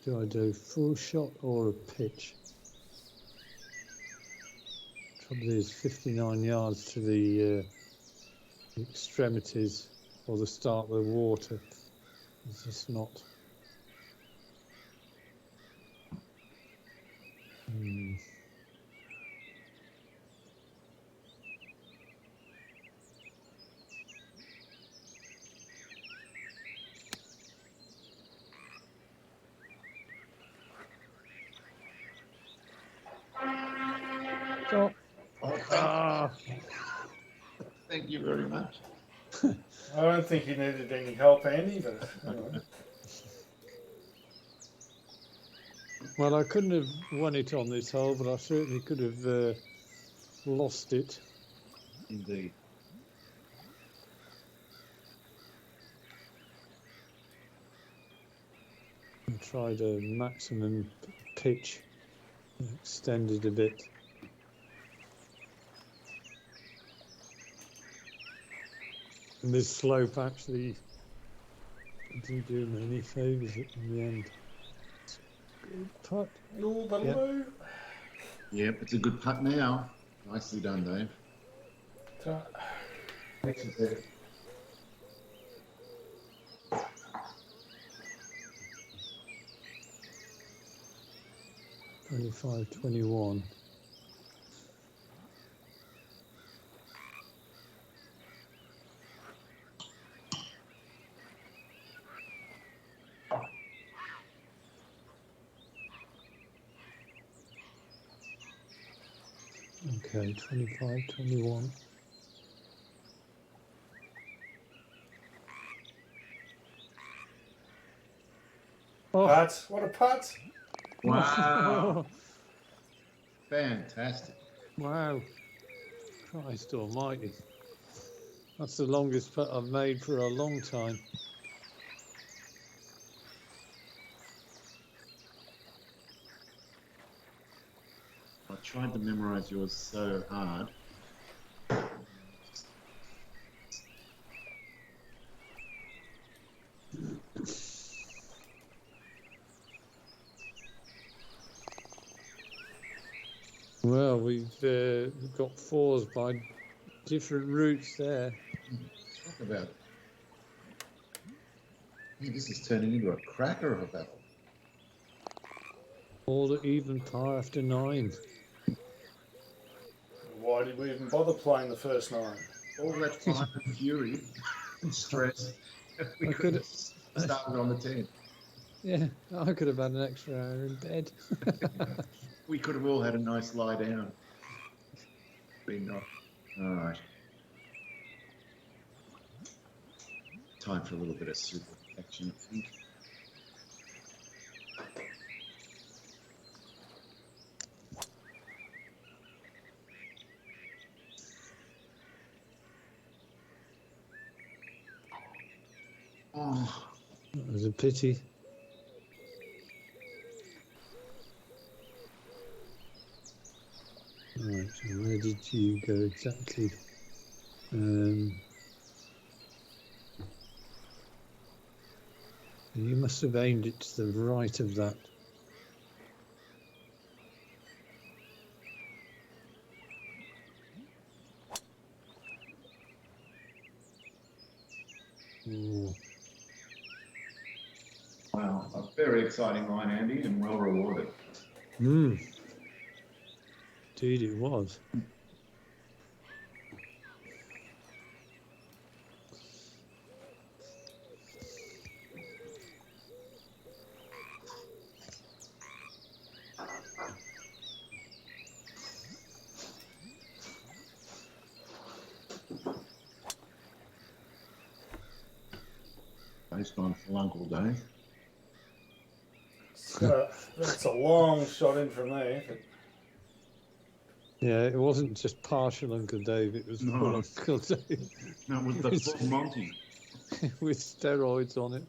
Do I do full shot or a pitch? Trouble is 59 yards to the extremities or the start of the water. It's just not. Stop. Oh, thank you very much. I don't think you needed any help, Andy, but anyway. Well, I couldn't have won it on this hole, but I certainly could have lost it. Indeed. I tried a maximum pitch, extended a bit. And this slope actually didn't do me any favours in the end. Good putt. No, that'll do. Yep, it's a good putt now. Nicely done, Dave. Excellent, Dave. $25.21. Okay, 25.21. Oh. Putt. What a putt. Wow. Fantastic. Wow. Christ almighty. That's the longest putt I've made for a long time. I tried to memorize yours so hard. Well, we've got fours by different routes there. Talk about it. Hey, this is turning into a cracker of a battle. All at even par after 9. Why did we even bother playing the first 9? All that time and fury and stress. We could have started on the 10. Yeah, I could have had an extra hour in bed. We could have all had a nice lie down. Been not. All right. Time for a little bit of super action, I think. Oh, That was a pity. Right, so where did you go exactly? You must have aimed it to the right of that. Ooh. wow. A very exciting line, Andy, and well rewarded. Indeed it was. Based on full Uncle Dave. That's a long shot in from there. Yeah, it wasn't just partial Uncle Dave, it was full Uncle Dave. No, it was the full Monty. With steroids on it.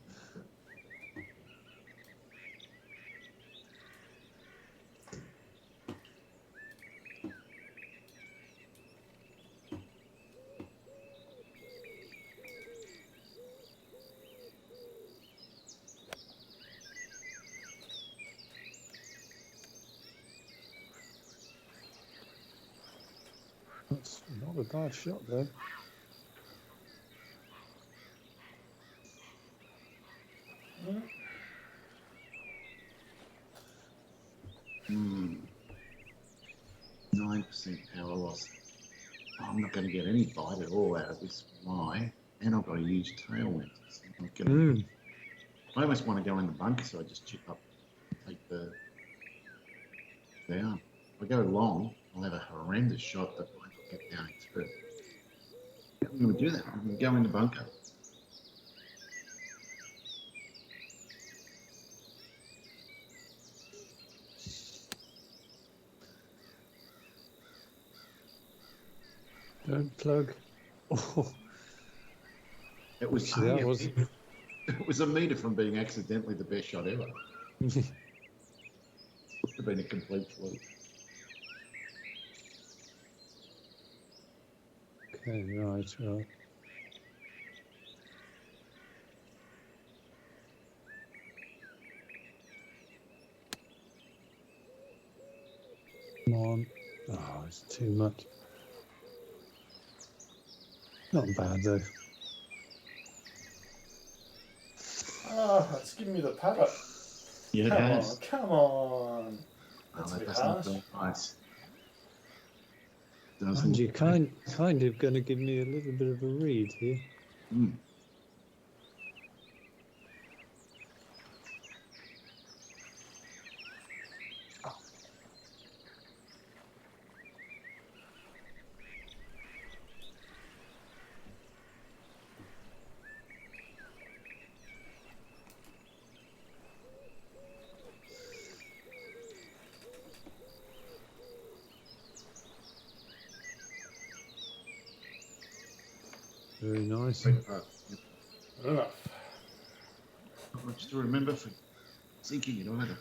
Not a bad shot though. Hmm. 9% power loss. I'm not going to get any bite at all out of this fly, and I've got a huge tailwind. So I'm gonna, I almost want to go in the bunker, so I just chip up and take the down. If I go long, I'll have a horrendous shot that might not get down into it. I'm going to do that. I'm going to go in the bunker. Don't plug. Oh, It was that only was. it was a metre from being accidentally the best shot ever. Would have been a complete fluke. Okay, right. Come on. Oh, it's too much. Not bad though. It's giving me the putter. Yeah, it has. Come on. That's a bit harsh. Nice. And you're kind of going to give me a little bit of a read here. Very nice. Enough. Not much to remember for sinking it either.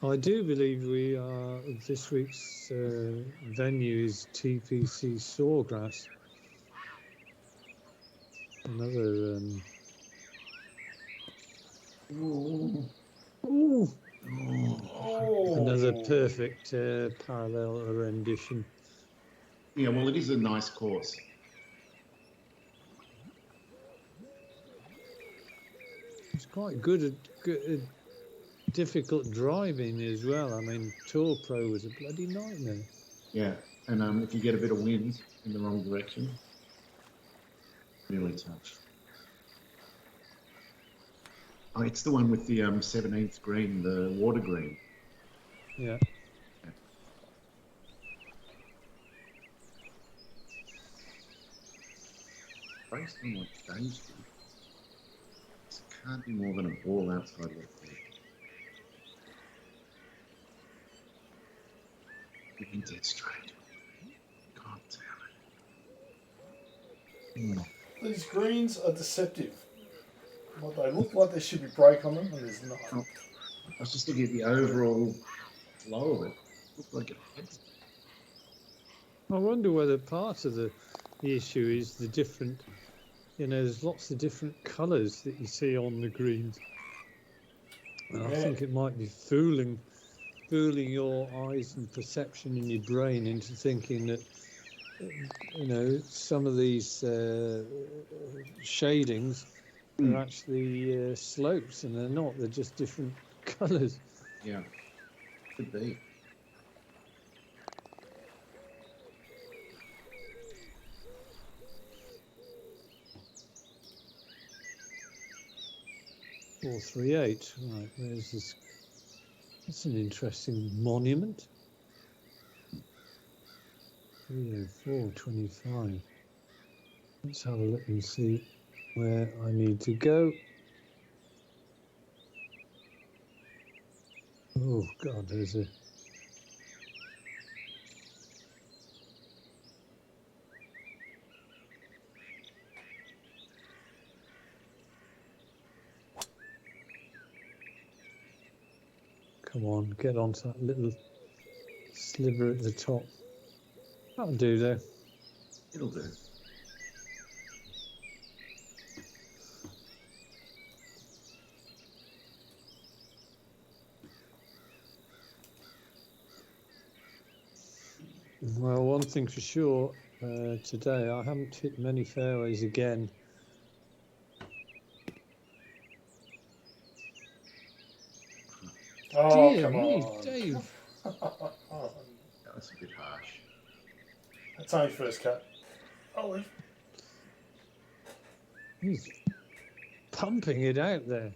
I do believe we are. This week's venue is TPC Sawgrass. Another. Another perfect parallel rendition. Yeah, well, it is a nice course. It's quite good at difficult driving as well. I mean, Tour Pro was a bloody nightmare. Yeah, and if you get a bit of wind in the wrong direction, really tough. Oh, it's the one with the 17th green, the water green. Yeah. Based on what Dave's did, this can't be more than a ball outside left there. Looking dead straight. God damn it. These greens are deceptive. Well, they look like there should be break on them, and there's not. I was just looking at the overall flow of it. It looked like it had. I wonder whether part of the issue is the different, there's lots of different colours that you see on the greens. And I think it might be fooling your eyes and perception in your brain into thinking that, some of these shadings are actually slopes, and they're not. They're just different colours. Yeah, could be. Four 3-8. Right, there's this. That's an interesting monument. 304.25. Let's have a look and see where I need to go. Oh God, there's a. Come on, get onto that little sliver at the top. That'll do there. It'll do. Well, one thing for sure, today I haven't hit many fairways again. Oh, Dear come me, on. Dave. That was a bit harsh. That's only first cut. Oh, He's pumping it out there.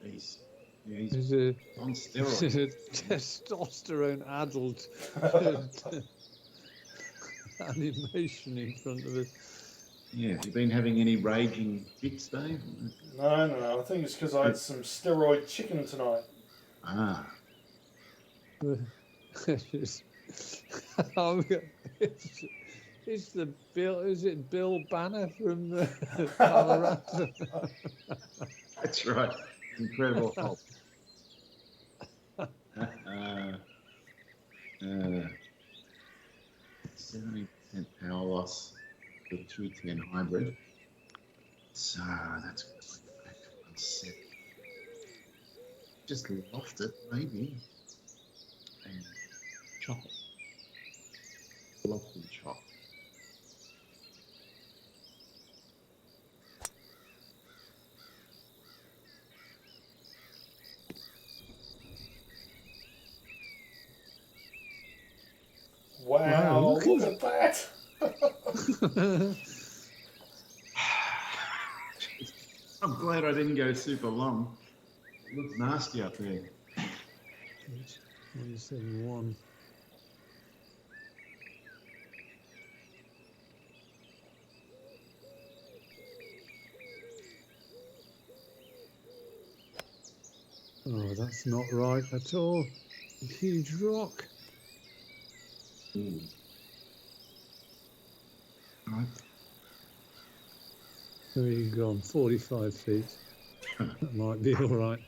He's He's a on steroids. testosterone addled animation in front of us. Yeah, have you been having any raging fits, Dave? No. I think it's because I had some steroid chicken tonight. Ah. It's the Bill. Is it Bill Banner from Colorado? That's right. Incredible Hulk. 70% power loss for the 210 hybrid. So that's back to 170. Just loft it, maybe. And chop it. Loft and chop. Wow, look at that. I'm glad I didn't go super long. It looks nasty up there. 171. Oh, that's not right at all. A huge rock. Right. Where are you gone? 45 feet. That might be all right.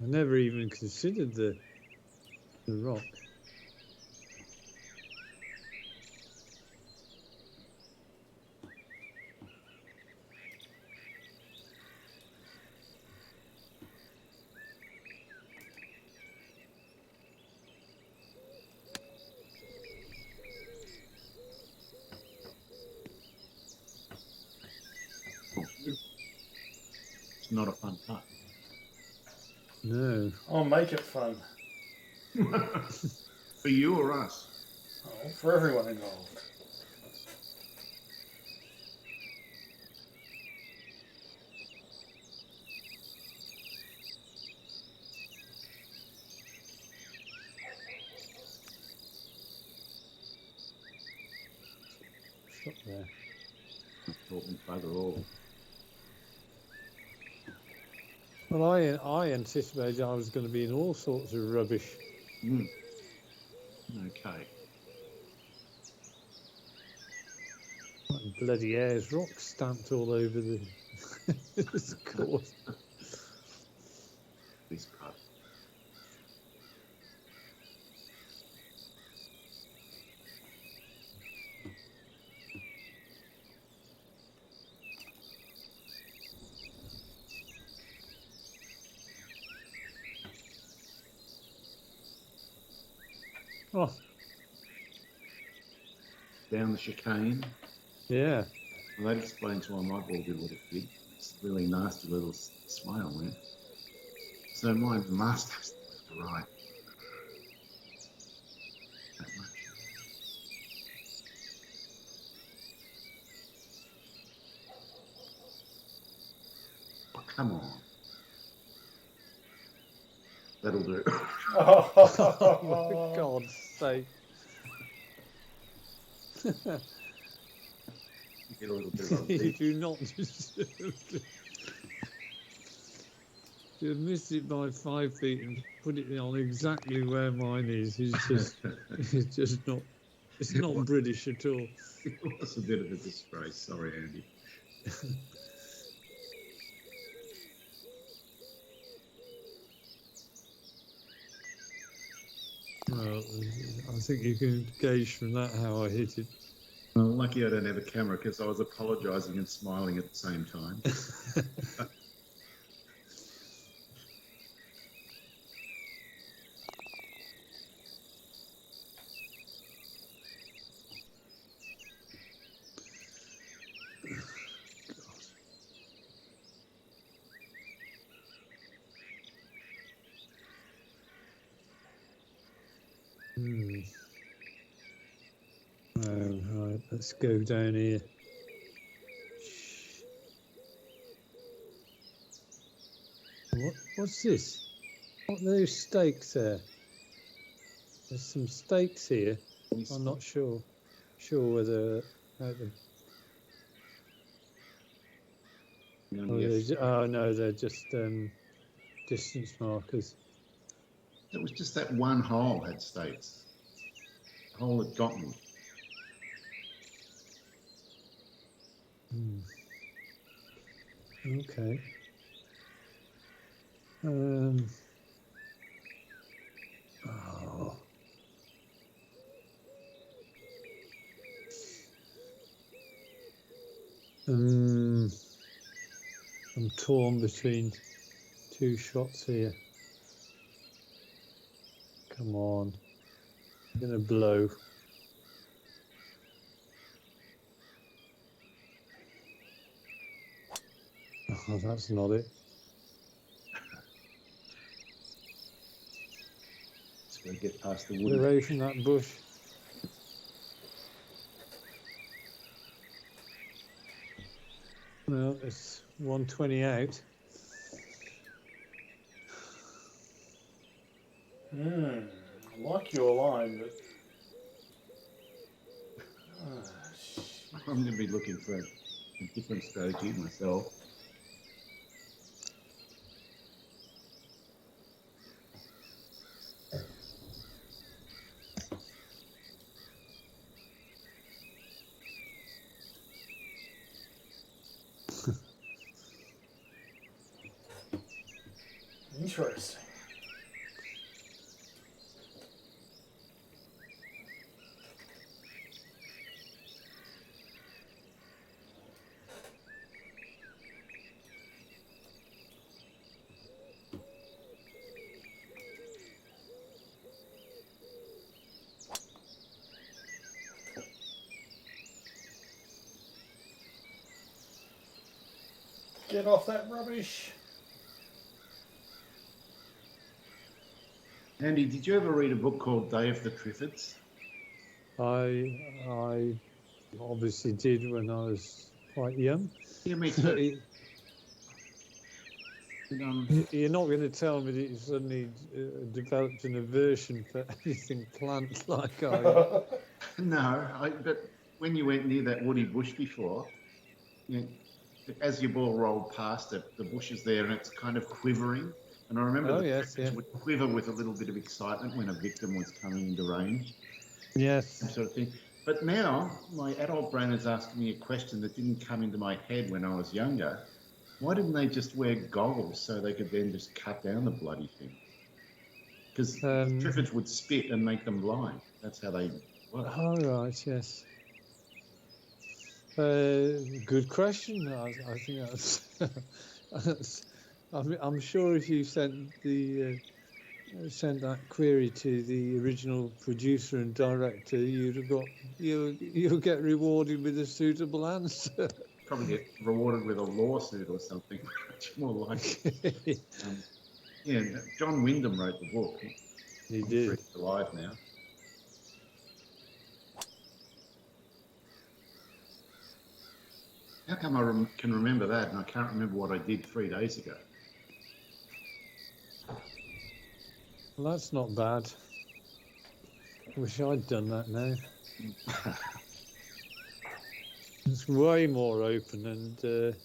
I never even considered the rock. It's not a fun putt. No. I'll make it fun. For you or us? Oh, for everyone involved. Stop there. I'm talking bugger all. Well, I anticipated I was going to be in all sorts of rubbish. Okay. Like bloody Ayers rock stamped all over the this course. This putt. Oh, Down the chicane. yeah. Well, that explains why my ball did what it did. It's a really nasty little swale there. So mine must have left to right. That much. Oh, come on. That'll do. Oh, for God's sake. Get a little bit of You do not deserve to. To have missed it by 5 feet and put it on exactly where mine is it's just not, it's not British at all. It was a bit of a disgrace. Sorry, Andy. Well, I think you can gauge from that how I hit it. Well, lucky I don't have a camera because I was apologising and smiling at the same time. Let's go down here. What's this? What are those stakes there? There's some stakes here. I'm not sure whether oh no, they're just distance markers. It was just that one hole had stakes. The hole at Dotton. Okay. Oh. I'm torn between two shots here. Come on. I'm gonna blow. Oh, that's not it. Just gotta get past the Get wood. away from that bush. Well, it's 120 out. I like your line, but I'm going to be looking for a different strategy myself. interesting. Get off that rubbish. Andy, did you ever read a book called Day of the Triffids? I obviously did when I was quite young. Yeah, me too. You're not going to tell me that you suddenly developed an aversion for anything plant-like, are you? No, but when you went near that woody bush before, you know, as your ball rolled past it, the bush is there and it's kind of quivering. And I remember the would quiver with a little bit of excitement when a victim was coming into range. Yes. That sort of thing. But now my adult brain is asking me a question that didn't come into my head when I was younger. Why didn't they just wear goggles so they could then just cut down the bloody thing? Because triffids would spit and make them blind. That's how they work. Oh, right, yes. Good question. I think that's I'm sure if you sent that query to the original producer and director, you'll get rewarded with a suitable answer. Probably get rewarded with a lawsuit or something. Much more likely. Yeah, John Wyndham wrote the book. He did. He's alive now. How come I can remember that and I can't remember what I did 3 days ago? Well, that's not bad. Wish I'd done that now. It's way more open and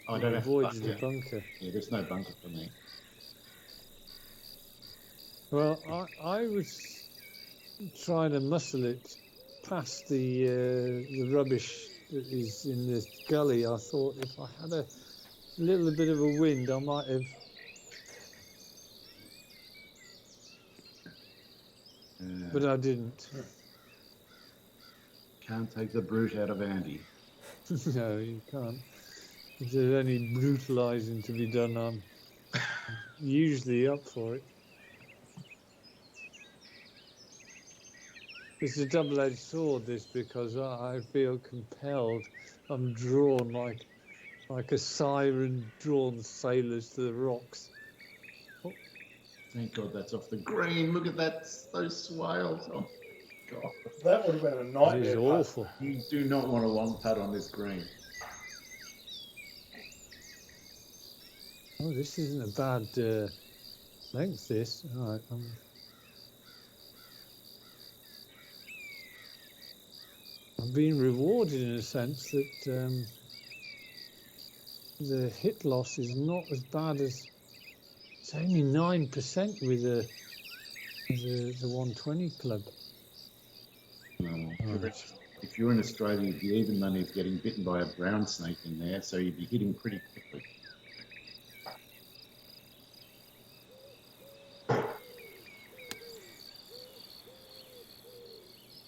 I don't avoided the bunker. Yeah, there's no bunker for me. Well, I was trying to muscle it past the rubbish that is in this gully. I thought if I had a little bit of a wind, I might have. But I didn't. Can't take the brute out of Andy. No, you can't. If there's any brutalising to be done, I'm usually up for it. It's a double-edged sword, this, because I feel compelled. I'm drawn like a siren drawn sailors to the rocks. Oh. Thank God that's off the green. Look at that, those swales. Oh. God. That would have been a It nightmare. is putt. awful. You do not want a long putt on this green. Oh, this isn't a bad length, this. All right. I'm being rewarded in a sense that the hit loss is not as bad as it's only 9% with the 120 club. No. Right. If you're in Australia, you'd be even money of getting bitten by a brown snake in there, so you'd be hitting pretty quickly.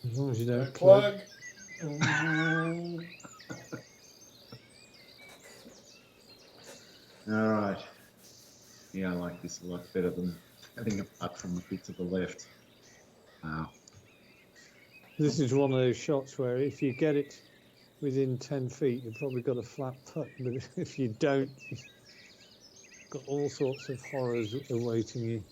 As long as you don't Plug. Ooh. All right. Yeah, I like this a lot better than having a putt from a bit to the left. Wow. This is one of those shots where if you get it within 10 feet, you've probably got a flat putt. But if you don't, you've got all sorts of horrors awaiting you.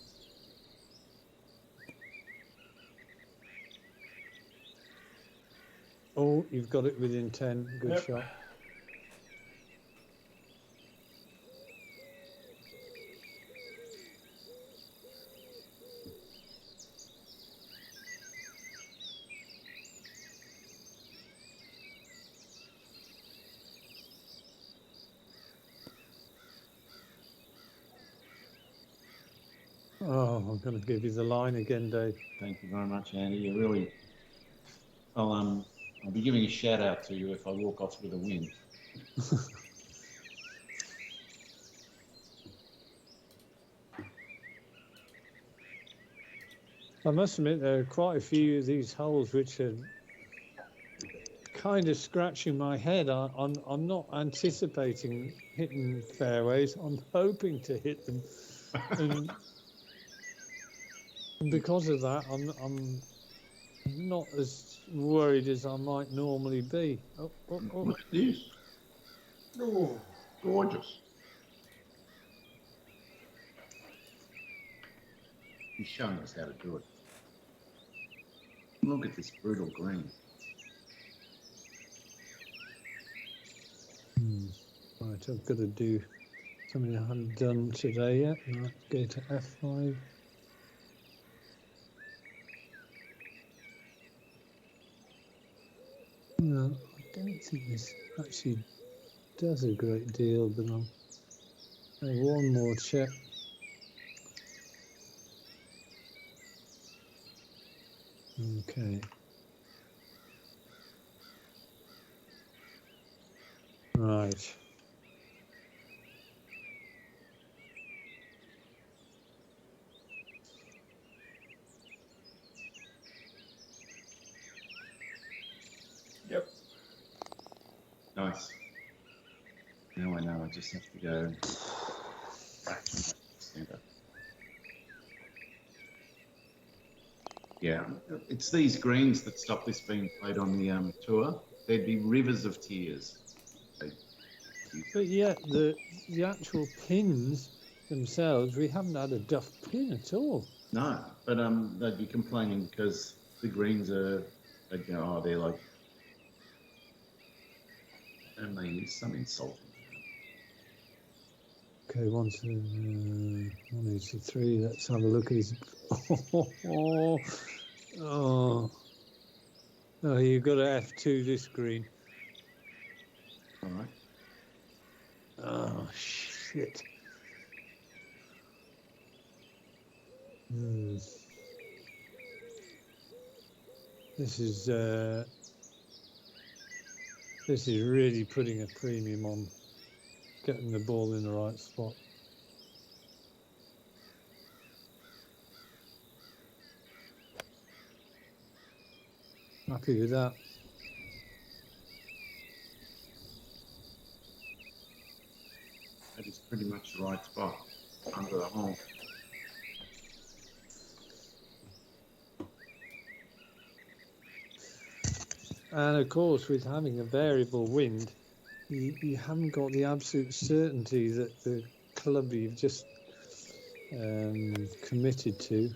Oh, you've got it within 10. Good Yep. shot. Oh, I'm going to give you the line again, Dave. Thank you very much, Andy. You really. I'll be giving a shout out to you if I walk off with a win. I must admit, there are quite a few of these holes which are kind of scratching my head. I'm not anticipating hitting fairways. I'm hoping to hit them, and because of that, I'm not as worried as I might normally be. Oh. Look at this. Ooh. Gorgeous. He's showing us how to do it. Look at this brutal green. Right, I've got to do something I haven't done today yet. Right, go to F5. No, I don't think this actually does a great deal, but I'll have one more check. Okay. Right. Yep. Nice. Now I know. I just have to go back to my center. Yeah, it's these greens that stop this being played on the tour. There'd be rivers of tears. But yet the actual pins themselves, we haven't had a duff pin at all. No, but they'd be complaining because the greens are, they'd go, oh, they're like, and they use some insulting. Okay, 1, 2, 1, 2, 3. Let's have a look at his. Oh, you've got to F2 this green. All right. Oh, shit. This is really putting a premium on getting the ball in the right spot. Happy with that. That is pretty much the right spot under the hole. And of course, with having a variable wind, you haven't got the absolute certainty that the club you've just committed to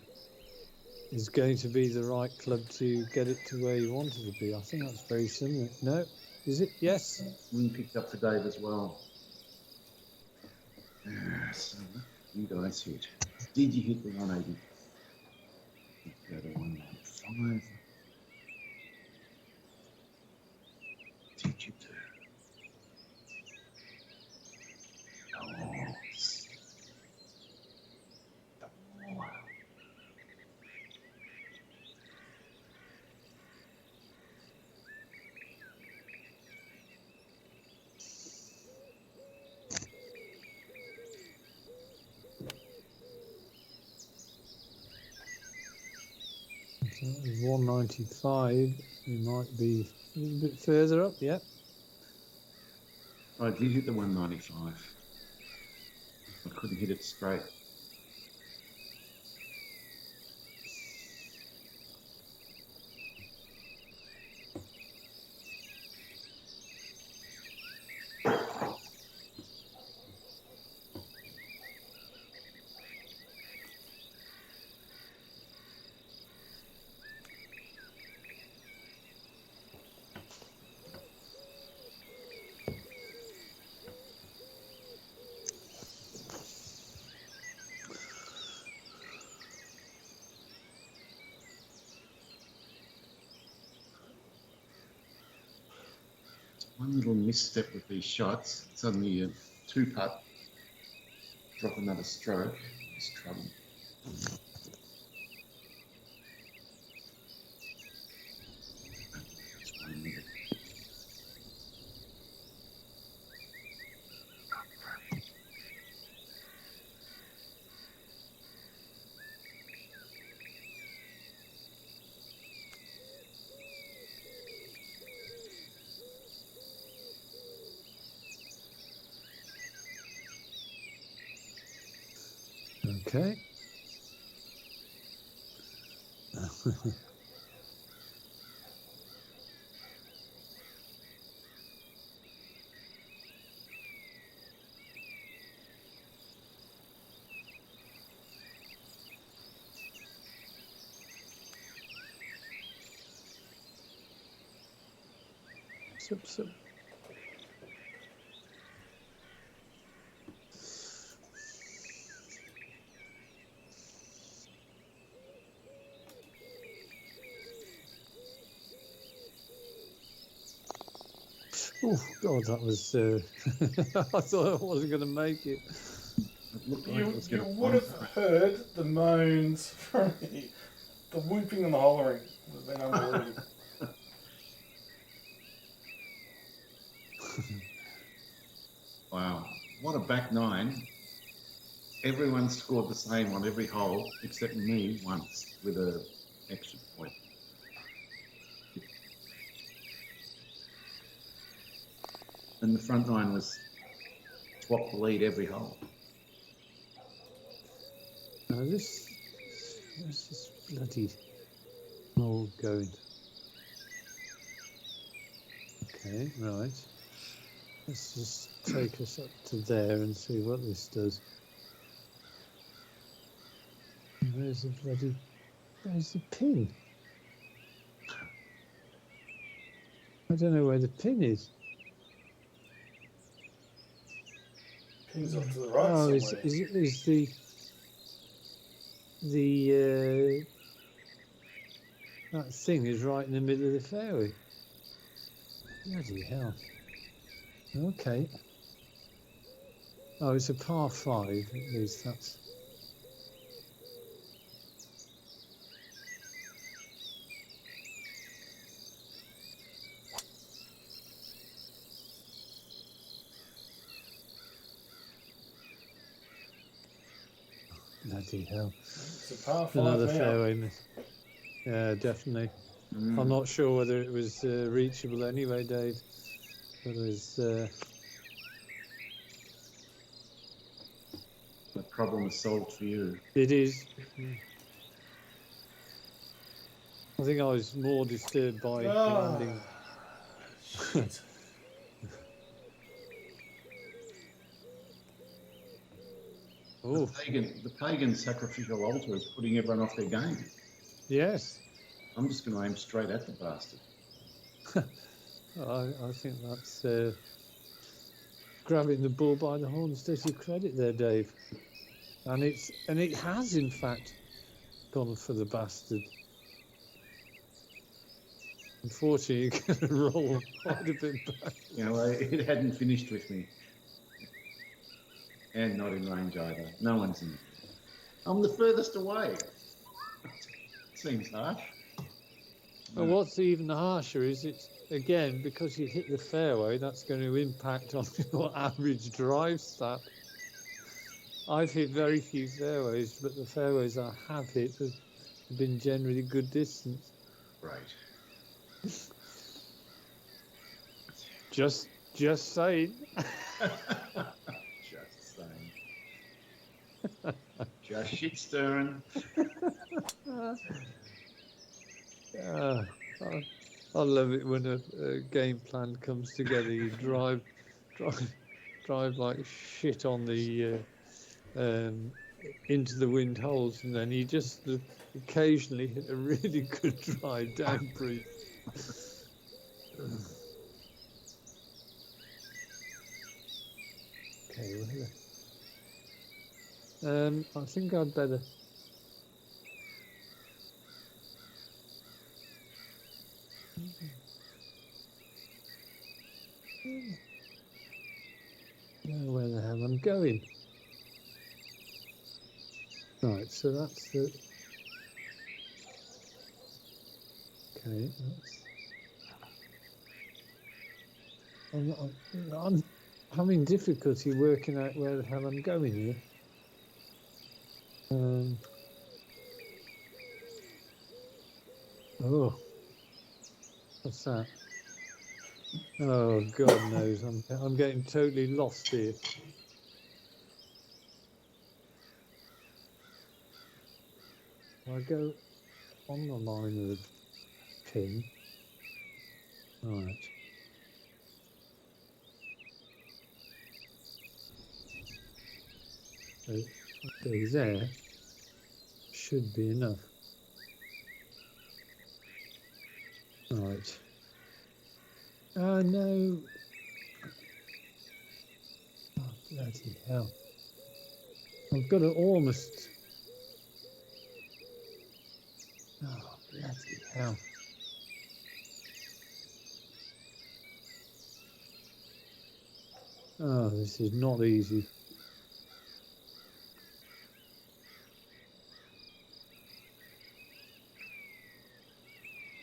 is going to be the right club to get it to where you want it to be. I think that's very similar. No, is it? Yes. Wind picked up for Dave as well. So you guys hit. Did you hit the 180? Go to 195. Did you do? Oh. Wow. So 195. You might be a little bit further up. Yeah. I did hit the 195. I couldn't hit it straight. One little misstep with these shots, suddenly a two-putt, drop another stroke, it's trouble. Okay. Sup. Oh God, that was. I thought I wasn't going to make it. It looked like You, it was you going to would have heard the moans from the whooping and the hollering. It would have been unbelievable. Wow, what a back nine. Everyone scored the same on every hole except me once with an extra point. And the front nine was swap the lead every hole. Now this is bloody hole going. Okay, right. Let's just take us up to there and see what this does. Where's the pin? I don't know where the pin is. Pins off to the right Oh, somewhere. is the that thing is right in the middle of the fairway. Bloody hell. Okay. Oh, it's a par 5, at least that's... Bloody hell. It's a par 5 Another now. fairway miss. Yeah, definitely. I'm not sure whether it was reachable anyway, Dave. But it was... The problem is solved for you. It is. I think I was more disturbed by landing. Shit. Oh, The pagan sacrificial altar is putting everyone off their game. Yes. I'm just going to aim straight at the bastard. I think that's grabbing the bull by the horns does you credit there, Dave. And it has in fact gone for the bastard. Unfortunately, you're going to roll quite a bit back. You know, it hadn't finished with me. And not in range either. No one's in. I'm the furthest away. Seems harsh. And what's even harsher is it's, again, because you hit the fairway, that's going to impact on your average drive stat. I've hit very few fairways, but the fairways I have hit have been generally good distance. Right. Just saying. Just saying. Just shit stirring. I love it when a game plan comes together. You drive like shit on the into the wind holes, and then you just occasionally hit a really good drive down breeze. Okay, I think I'd better. Know where the hell I'm going. Right, so that's the. Okay, that's. I'm having difficulty working out where the hell I'm going here. Oh, what's that? Oh, God knows, I'm getting totally lost here. I go on the line of the pin. Right. So, there should be enough. Right. No. Oh, bloody hell. I've got to almost. Oh, bloody hell. Oh, this is not easy.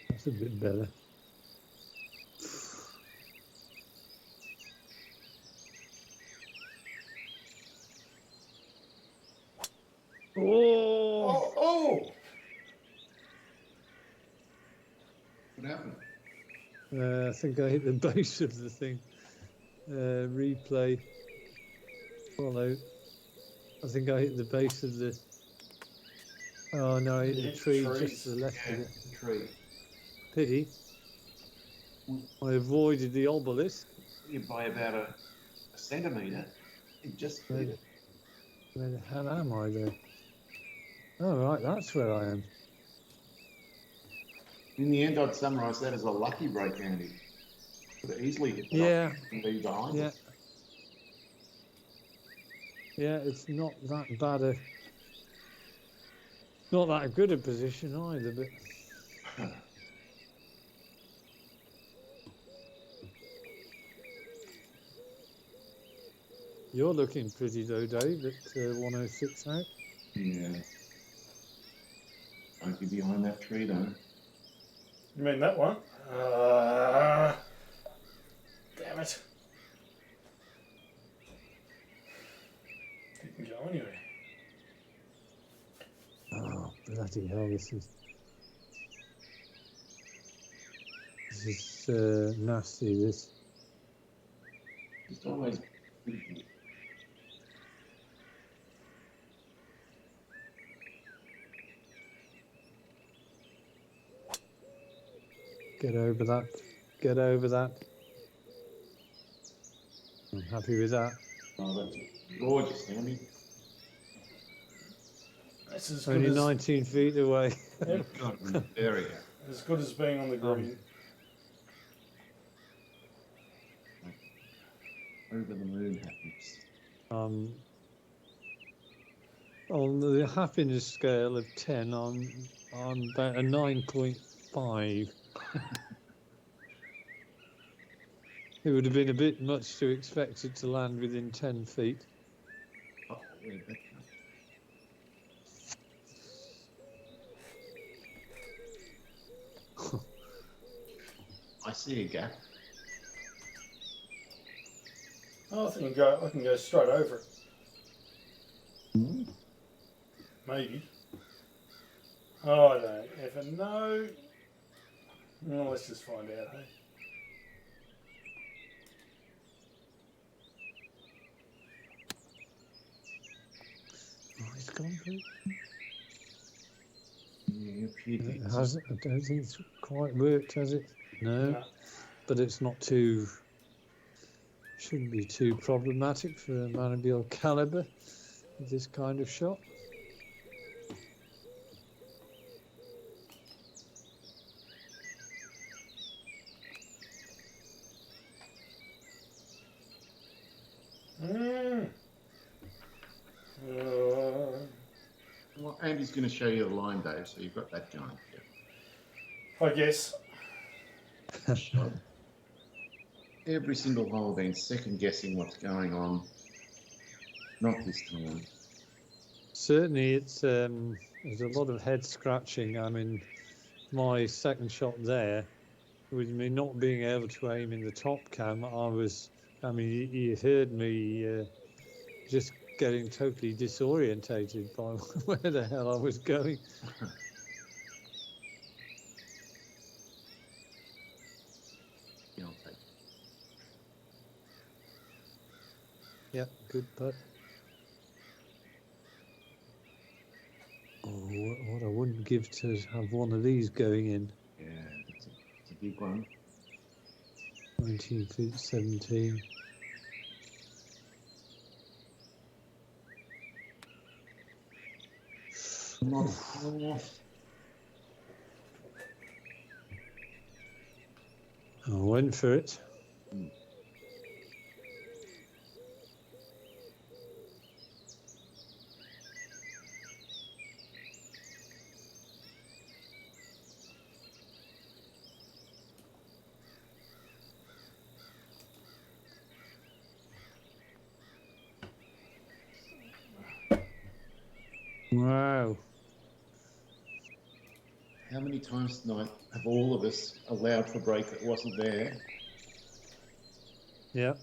That's a bit better. Oh! What happened? I think I hit the base of the thing. Replay. Follow. I think I hit the base of the. Oh no, I hit the tree just to the left of it. The tree. Pity. I avoided the obelisk. By about a centimetre. It just Where the hell am I there? Oh right, that's where I am. In the end, I'd summarise that as a lucky break, Andy. Could have easily hit the and be behind it. Yeah, it's not that bad not that good a position either, but. You're looking pretty though, Dave, at 106 out. Yeah. Don't be behind that tree, though. You mean that one? Damn it. Didn't go anywhere. Oh, bloody hell, this is nasty, this. Just always. Get over that. Get over that. I'm happy with that. Oh, that's gorgeous, Andy. That's as Only good as, 19 feet away. Yep. Got it in the area. As good as being on the green. Over the moon happens. On the happiness scale of 10, I'm about a 9.5. It would have been a bit much to expect it to land within 10 feet. Oh, where'd that go? I see a gap. Oh, I think I can go straight over it. Maybe. Oh, I don't ever know. Well, let's just find out, hey? Oh, it's gone through. Yeah, It hasn't. I don't think it's quite worked, has it? No. But it's not too. Shouldn't be too problematic for a man of your caliber with this kind of shot. Well, Andy's going to show you the line, Dave, so you've got that going. I guess. Shot. Every single hole I've been second guessing what's going on. Not this time. Certainly, it's there's a lot of head scratching. I mean, my second shot there, with me not being able to aim in the top cam, you heard me just getting totally disorientated by where the hell I was going. Yeah, I'll take it. Yep, good putt. Oh, what I wouldn't give to have one of these going in. Yeah, it's a big one. 19 feet 17. I went for it. Wow. How many times tonight have all of us allowed for break that wasn't there? Yeah.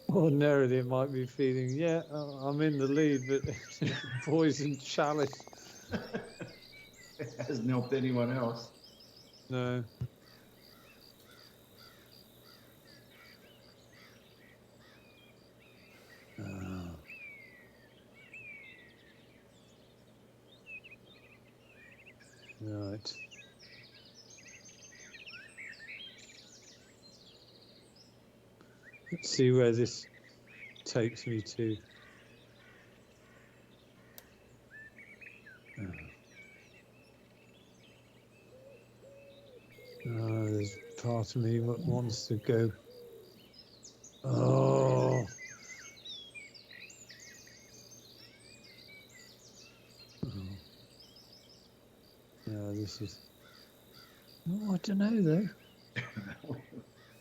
Ordinarily, it might be feeling, yeah, I'm in the lead, but poison chalice. It hasn't helped anyone else. No. Right. Let's see where this takes me to. There's part of me that wants to go. Oh. Yeah, this is. Oh, I don't know though.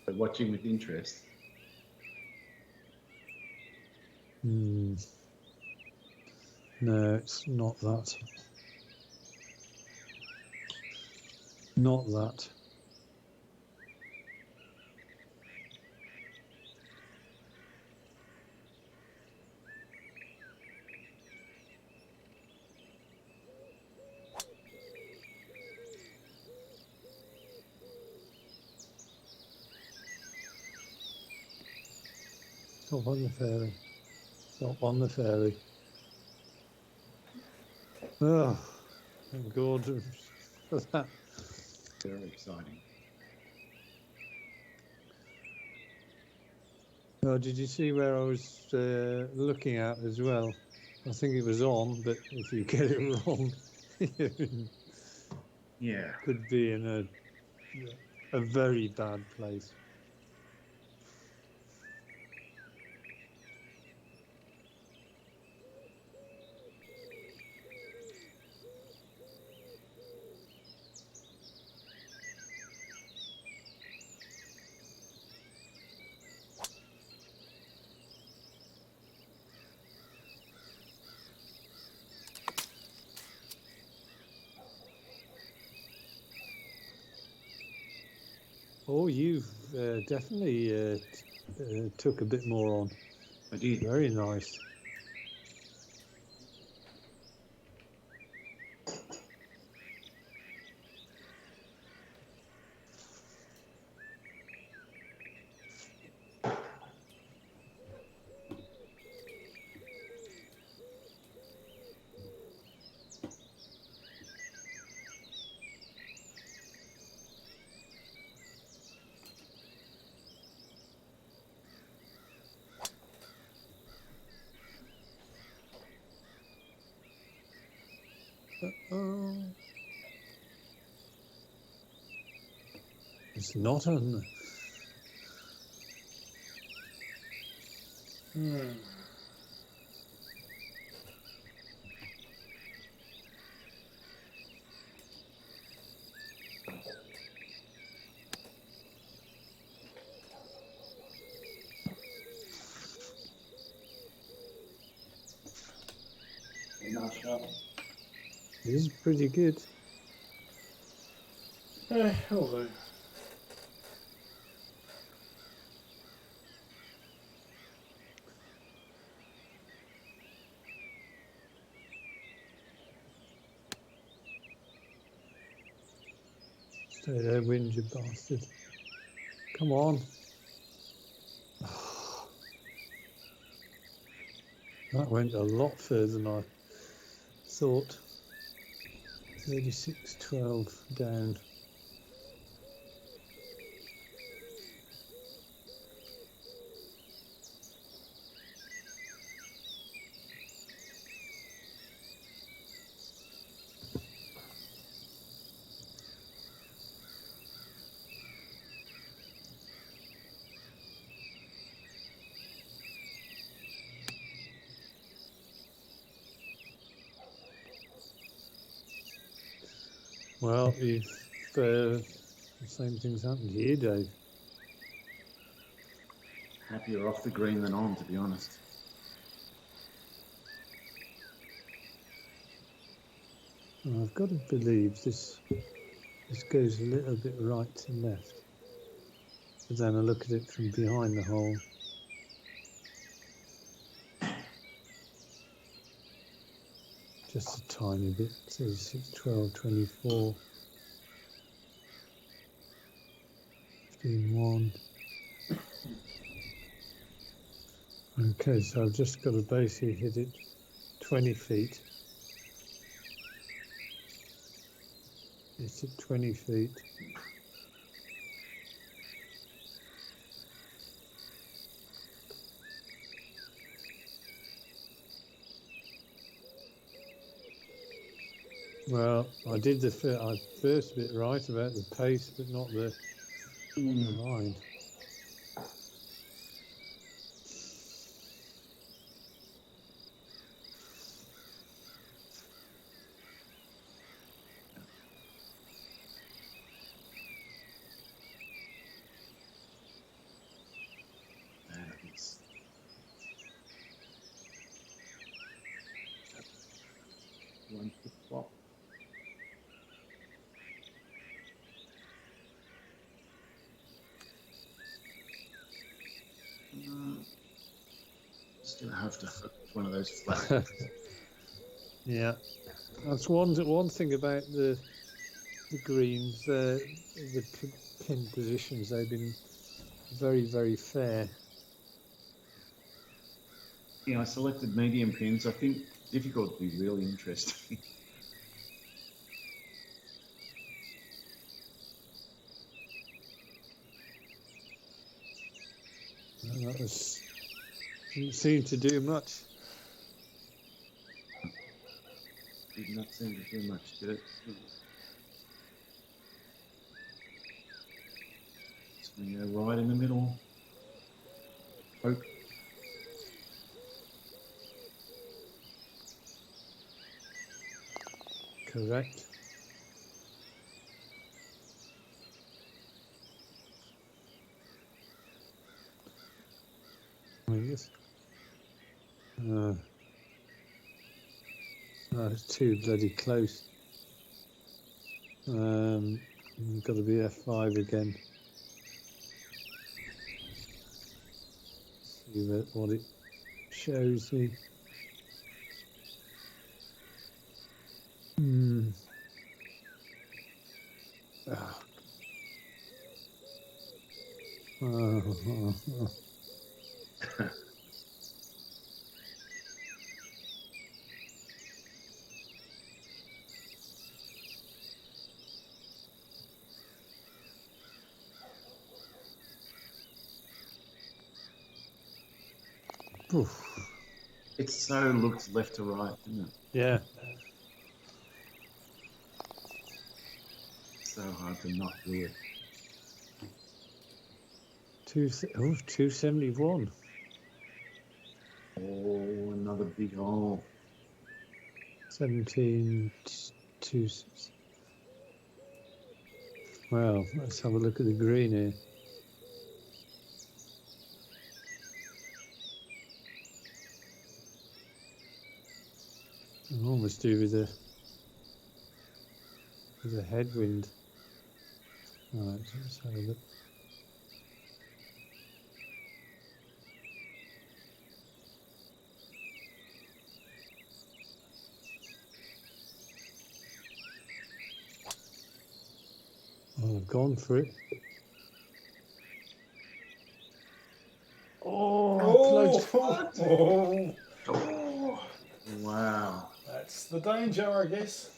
But watching with interest. No, it's not that. Not that. Stop on the ferry. Stop on the ferry. Oh, thank God for that. Very exciting. Oh, did you see where I was looking at as well? I think it was on, but if you get it wrong, Yeah. could be in a very bad place. Oh, you've definitely took a bit more on. I did. Very nice. Uh-oh. It's not on. Nice shot. It is pretty good. Hello. Stay there, wind, you bastard. Come on. That went a lot further than I thought. 36-12 down. Well, if the same thing's happened here, Dave. Happier off the green than on, to be honest. I've got to believe this goes a little bit right to left. But then I look at it from behind the hole. Just a tiny bit. 36, 12, 24. 15, 1. Okay, so I've just got to basically hit it 20 feet. It's at 20 feet. Well, I did the first bit right about the pace, but not the line. One to flop. Still have to hook one of those flat. Yeah, that's one thing about the greens. The pin positions, they've been very, very fair. Yeah, I selected medium pins. I think difficult would be really interesting. That didn't seem to do much. Did not seem to do much, did it? Just gonna go right in the middle. Hope. Correct. Yes. It's too bloody close. Got to be F5 again. See what it shows me. Oh. Oof. It so looks left to right, doesn't it? Yeah. So hard to not do it. 271. Oh, another big hole. 17. 2. Well, let's have a look at the green here. I almost do with a headwind. Right, let's have a look. Oh, I've gone for it. Oh, close. Oh. Wow. That's the danger, I guess.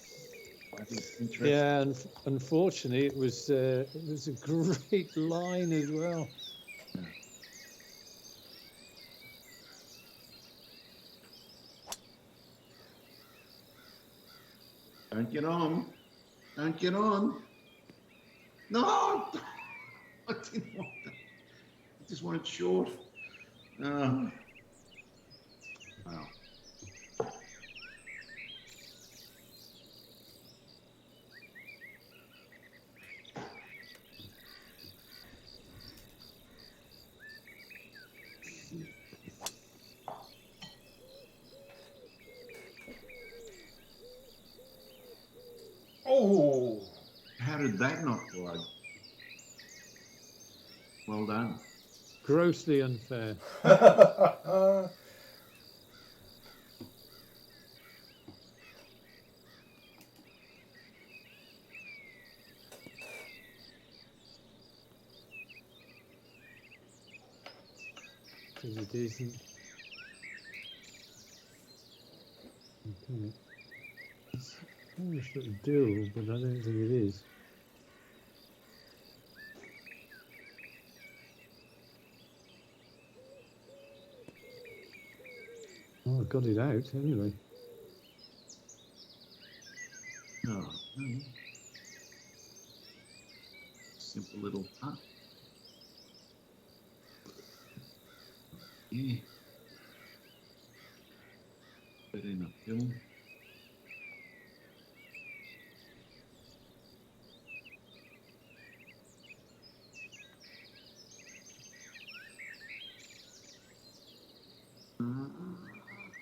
That is interesting. Yeah, and unfortunately, it was a great line as well. Yeah. Don't get on. Don't get on. No! I didn't want that. I just wanted short. Wow. Oh! How did that not plug? Well done. Grossly unfair. Because it isn't. Okay. It's almost a dual, but I don't think it is. Oh, I got it out anyway. No. Simple little putt. Yeah. Put in uphill.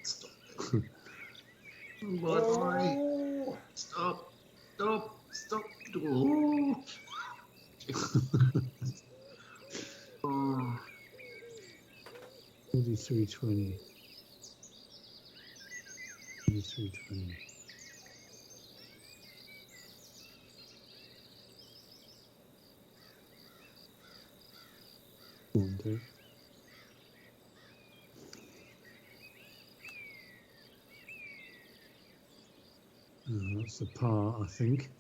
Stop it. Oh. Stop. Stop. Stop. Oh. Oh. 43.20. 43.20. One, two. That's the par, I think.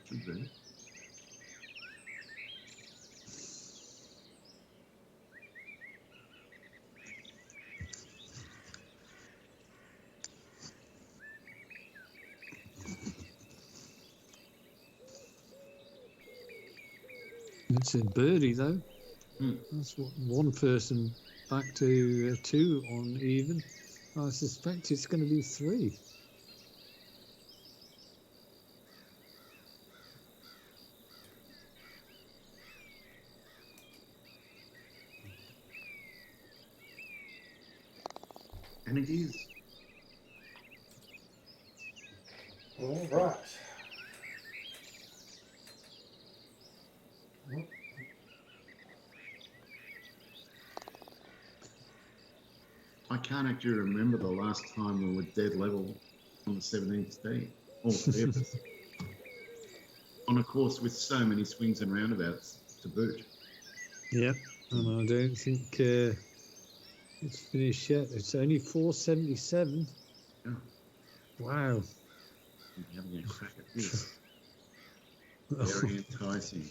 Should be. It's a birdie though. Hmm. That's what one person back to 2 on even. I suspect it's going to be 3. And it is. All right. I can't actually remember the last time we were dead level on the 17th tee. All three of us. On a course with so many swings and roundabouts to boot. Yep, and I don't think it's finished yet. It's only 477. Yeah. Wow. We'll be having a crack at this. Very enticing.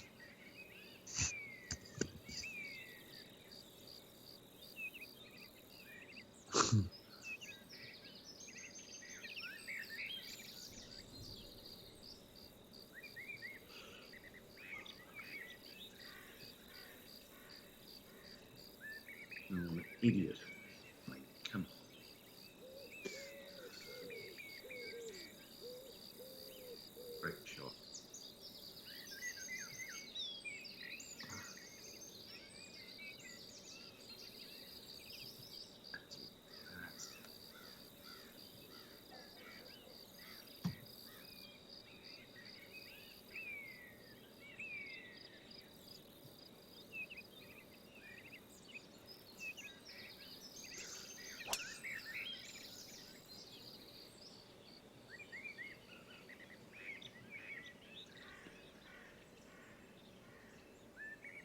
Oh, an idiot. Like, come on. Great shot. That's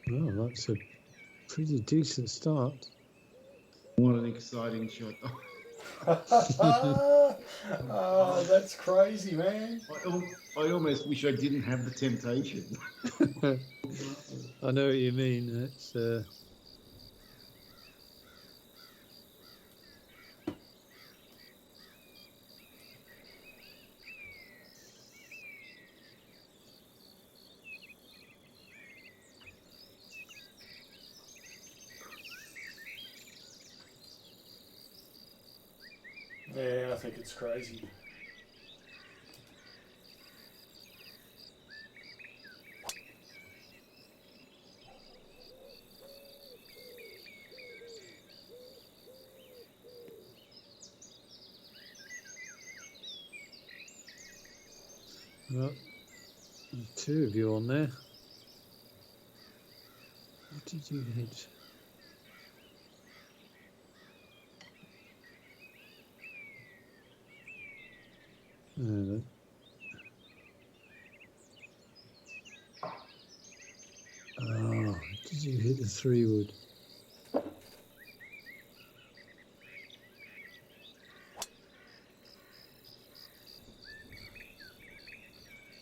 Well, that's a pretty decent start. what an exciting shot. Oh, that's crazy, man. I almost wish I didn't have the temptation. I know what you mean. It's Yeah, I think it's crazy. well, 2 of you on there. What did you hit? Oh, did you hit the 3-wood?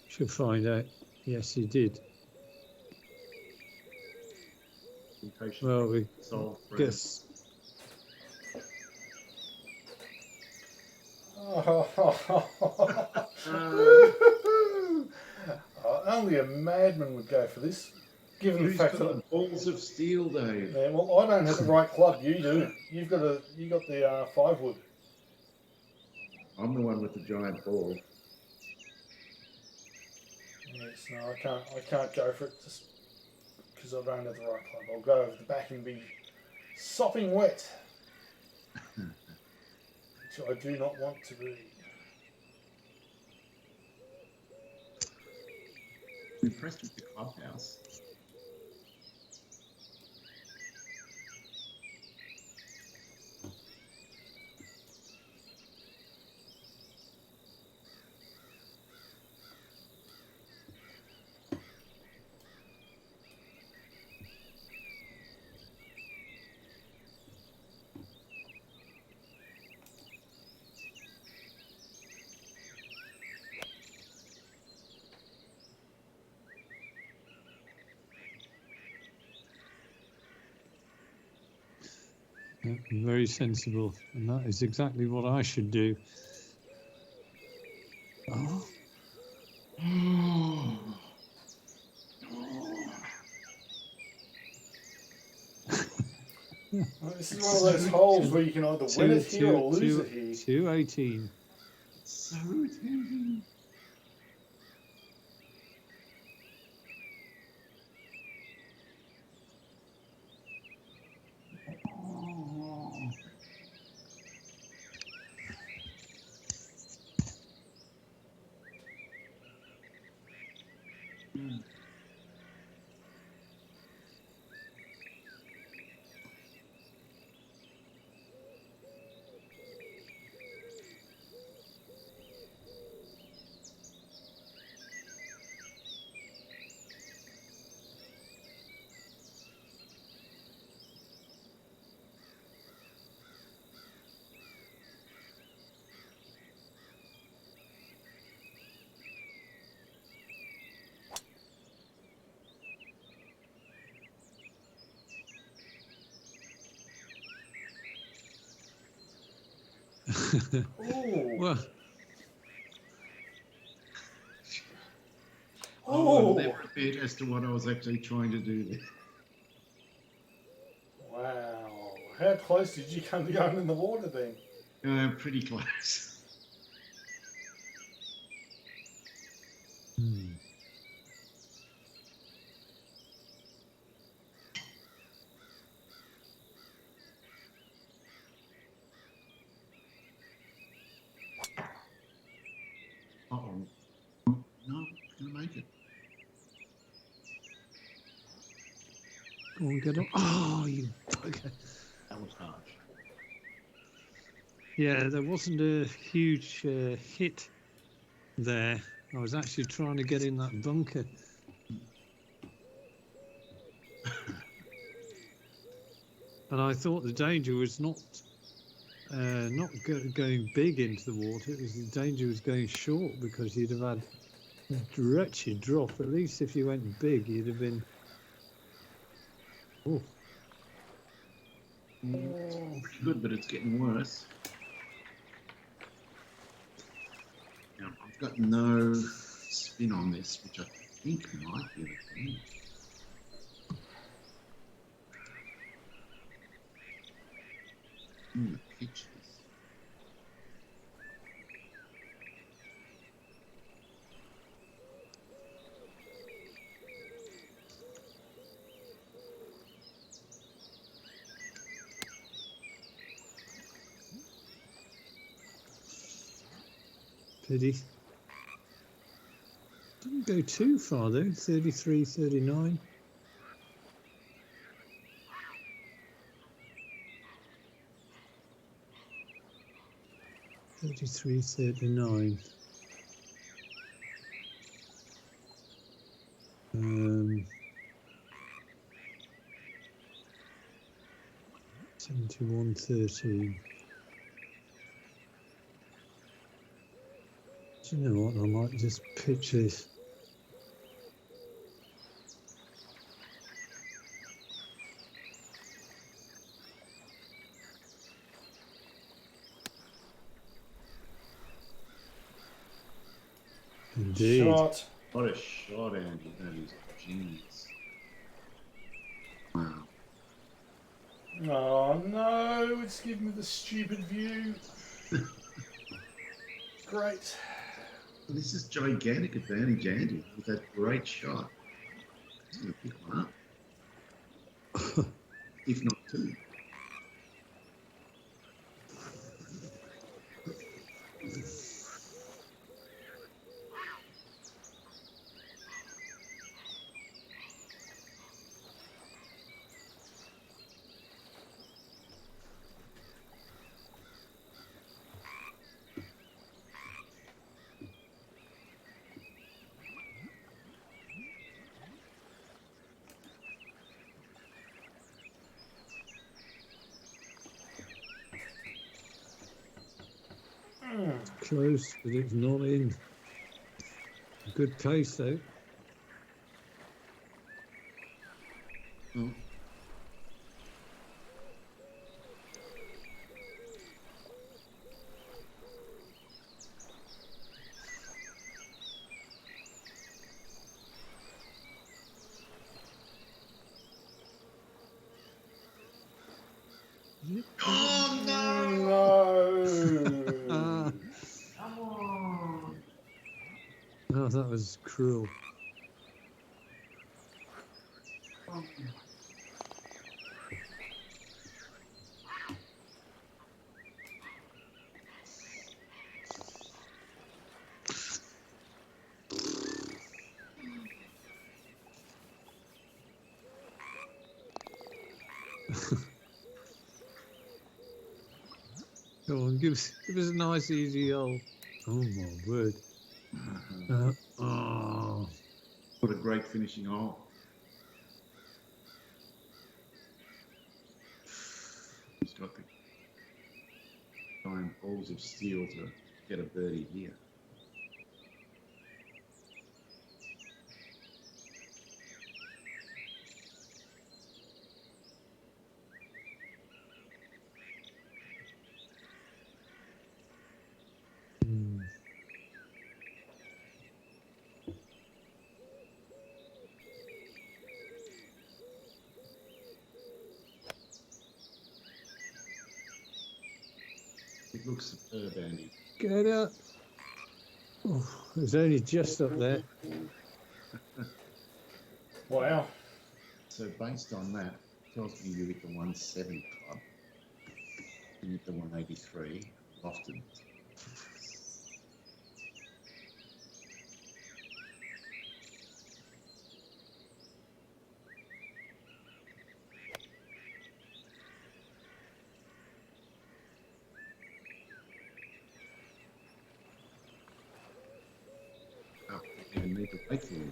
Should find out. Yes, you did. Well, we guess. Only a madman would go for this, given the fact that balls of steel, Dave. Yeah, well, I don't have the right club. You do. You got the 5-wood. I'm the one with the giant ball. Yes, no, I can't go for it just because I don't have the right club. I'll go over the back and be sopping wet, which I do not want to be. I'm impressed with the clubhouse. Yeah, very sensible, and that is exactly what I should do. Oh. Well, this is one of those holes where you can either win it here or lose it here. 218. It's so irritating. Well, I'll never admit as to what I was actually trying to do there. Wow. How close did you come to going in the water then? Pretty close. Uh-oh. No, it's going to make it. go on, get up. Oh, you bugger. That was harsh. Yeah, there wasn't a huge hit there. I was actually trying to get in that bunker. And I thought the danger was not going big into the water. It was the danger was going short, because you'd have had a wretched drop. At least if you went big, you'd have been. Oh. Pretty good, but it's getting worse. Now, I've got no spin on this, which I think might be the thing. The pictures. Pity. Didn't go too far though. 33, 39. $33, $39. 71.13. Do you know what? I might just pitch this. Indeed. Shot. What a shot, Andy. That is genius. Wow. Oh no, it's giving me the stupid view. Great. This is gigantic advantage, Andy, with that great shot. He's going to pick one up. If not two. Close, but it's not in. Good pace though. Oh. Oh no! No. Come on! Oh, that was cruel. Come on, give us a nice easy hole. Oh my word! Oh, What a great finishing hole. He's got the giant balls of steel to get a birdie here. hmm. It looks superb, Andy. Get up! Oh, it was only just up there. Wow. So based on that, tells me you hit the 170 club. You hit the 183 lofted. Oh, you didn't need to wait for you.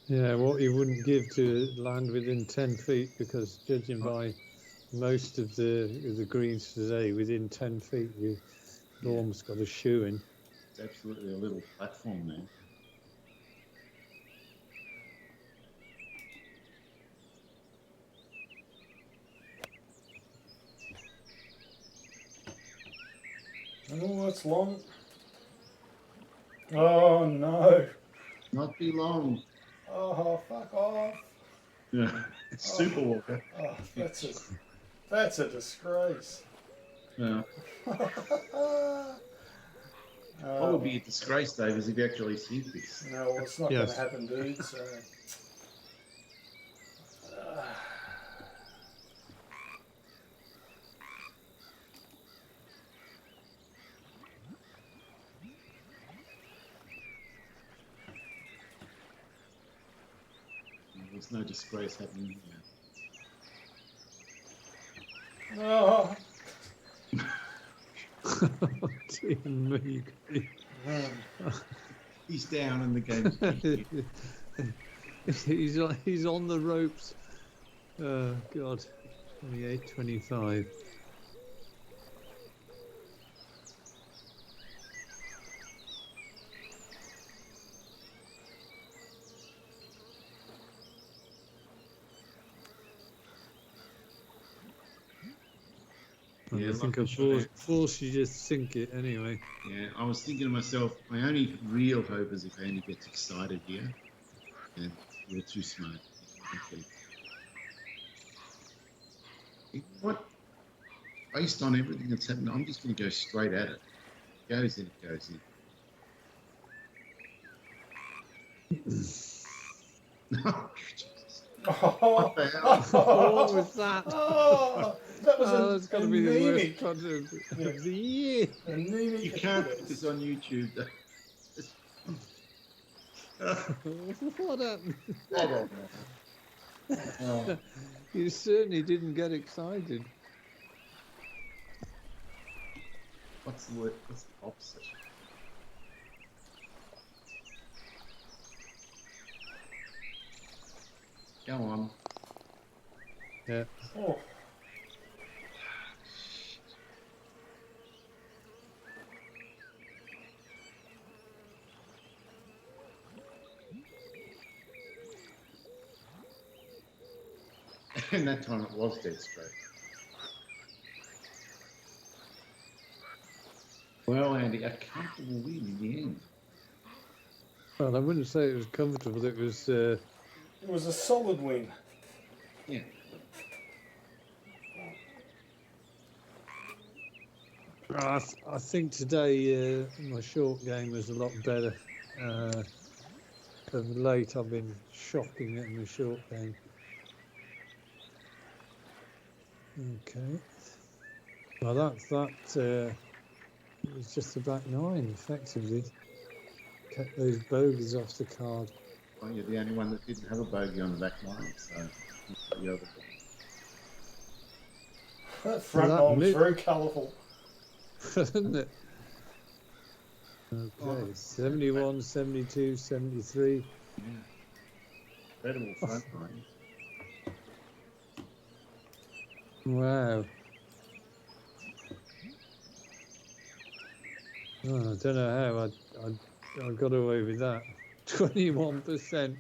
Yeah, what you wouldn't give to land within 10 feet, because judging by most of the greens today, within 10 feet, you've almost got a shoe in. It's absolutely a little platform there. Oh, that's long. Oh no. Not be long. Oh, fuck off. Yeah, super walker. Oh, that's a disgrace. Yeah. What would be a disgrace, Dave, is if you actually see this. No, well, it's not Yes. going to happen, dude. So. There's no disgrace happening here. Oh. Dear me. He's down and the game's he's on the ropes. Oh God, 28, 25. Yeah, I think like I'll force you to sink it anyway. Yeah, I was thinking to myself, my only real hope is if Andy gets excited here. And you're too smart. Okay. You know what? Based on everything that's happened, I'm just going to go straight at it. It goes in, it goes in. Oh, Jesus. What the hell? What was that? Oh, that was That's got to be the anemic. worst punt of the year. Anemic. You can't put this on YouTube, though. What happened? I don't know. Oh. You certainly didn't get excited. What's the word? What's the opposite? Go on. Yeah. Oh. And that time it was dead straight. Well, Andy, a comfortable win in the end. Well, I wouldn't say it was comfortable. It was. It was a solid win. Yeah. I think today my short game was a lot better. Of late, I've been shocking at my short game. Okay. Well, that was just the back nine, effectively. Kept those bogeys off the card. Well, you're the only one that didn't have a bogey on the back line, so the other. That front nine was very colourful. Isn't it? Okay, 71, 72, 73. Yeah. Incredible front line. Wow. Oh, I don't know how I got away with that. 21%.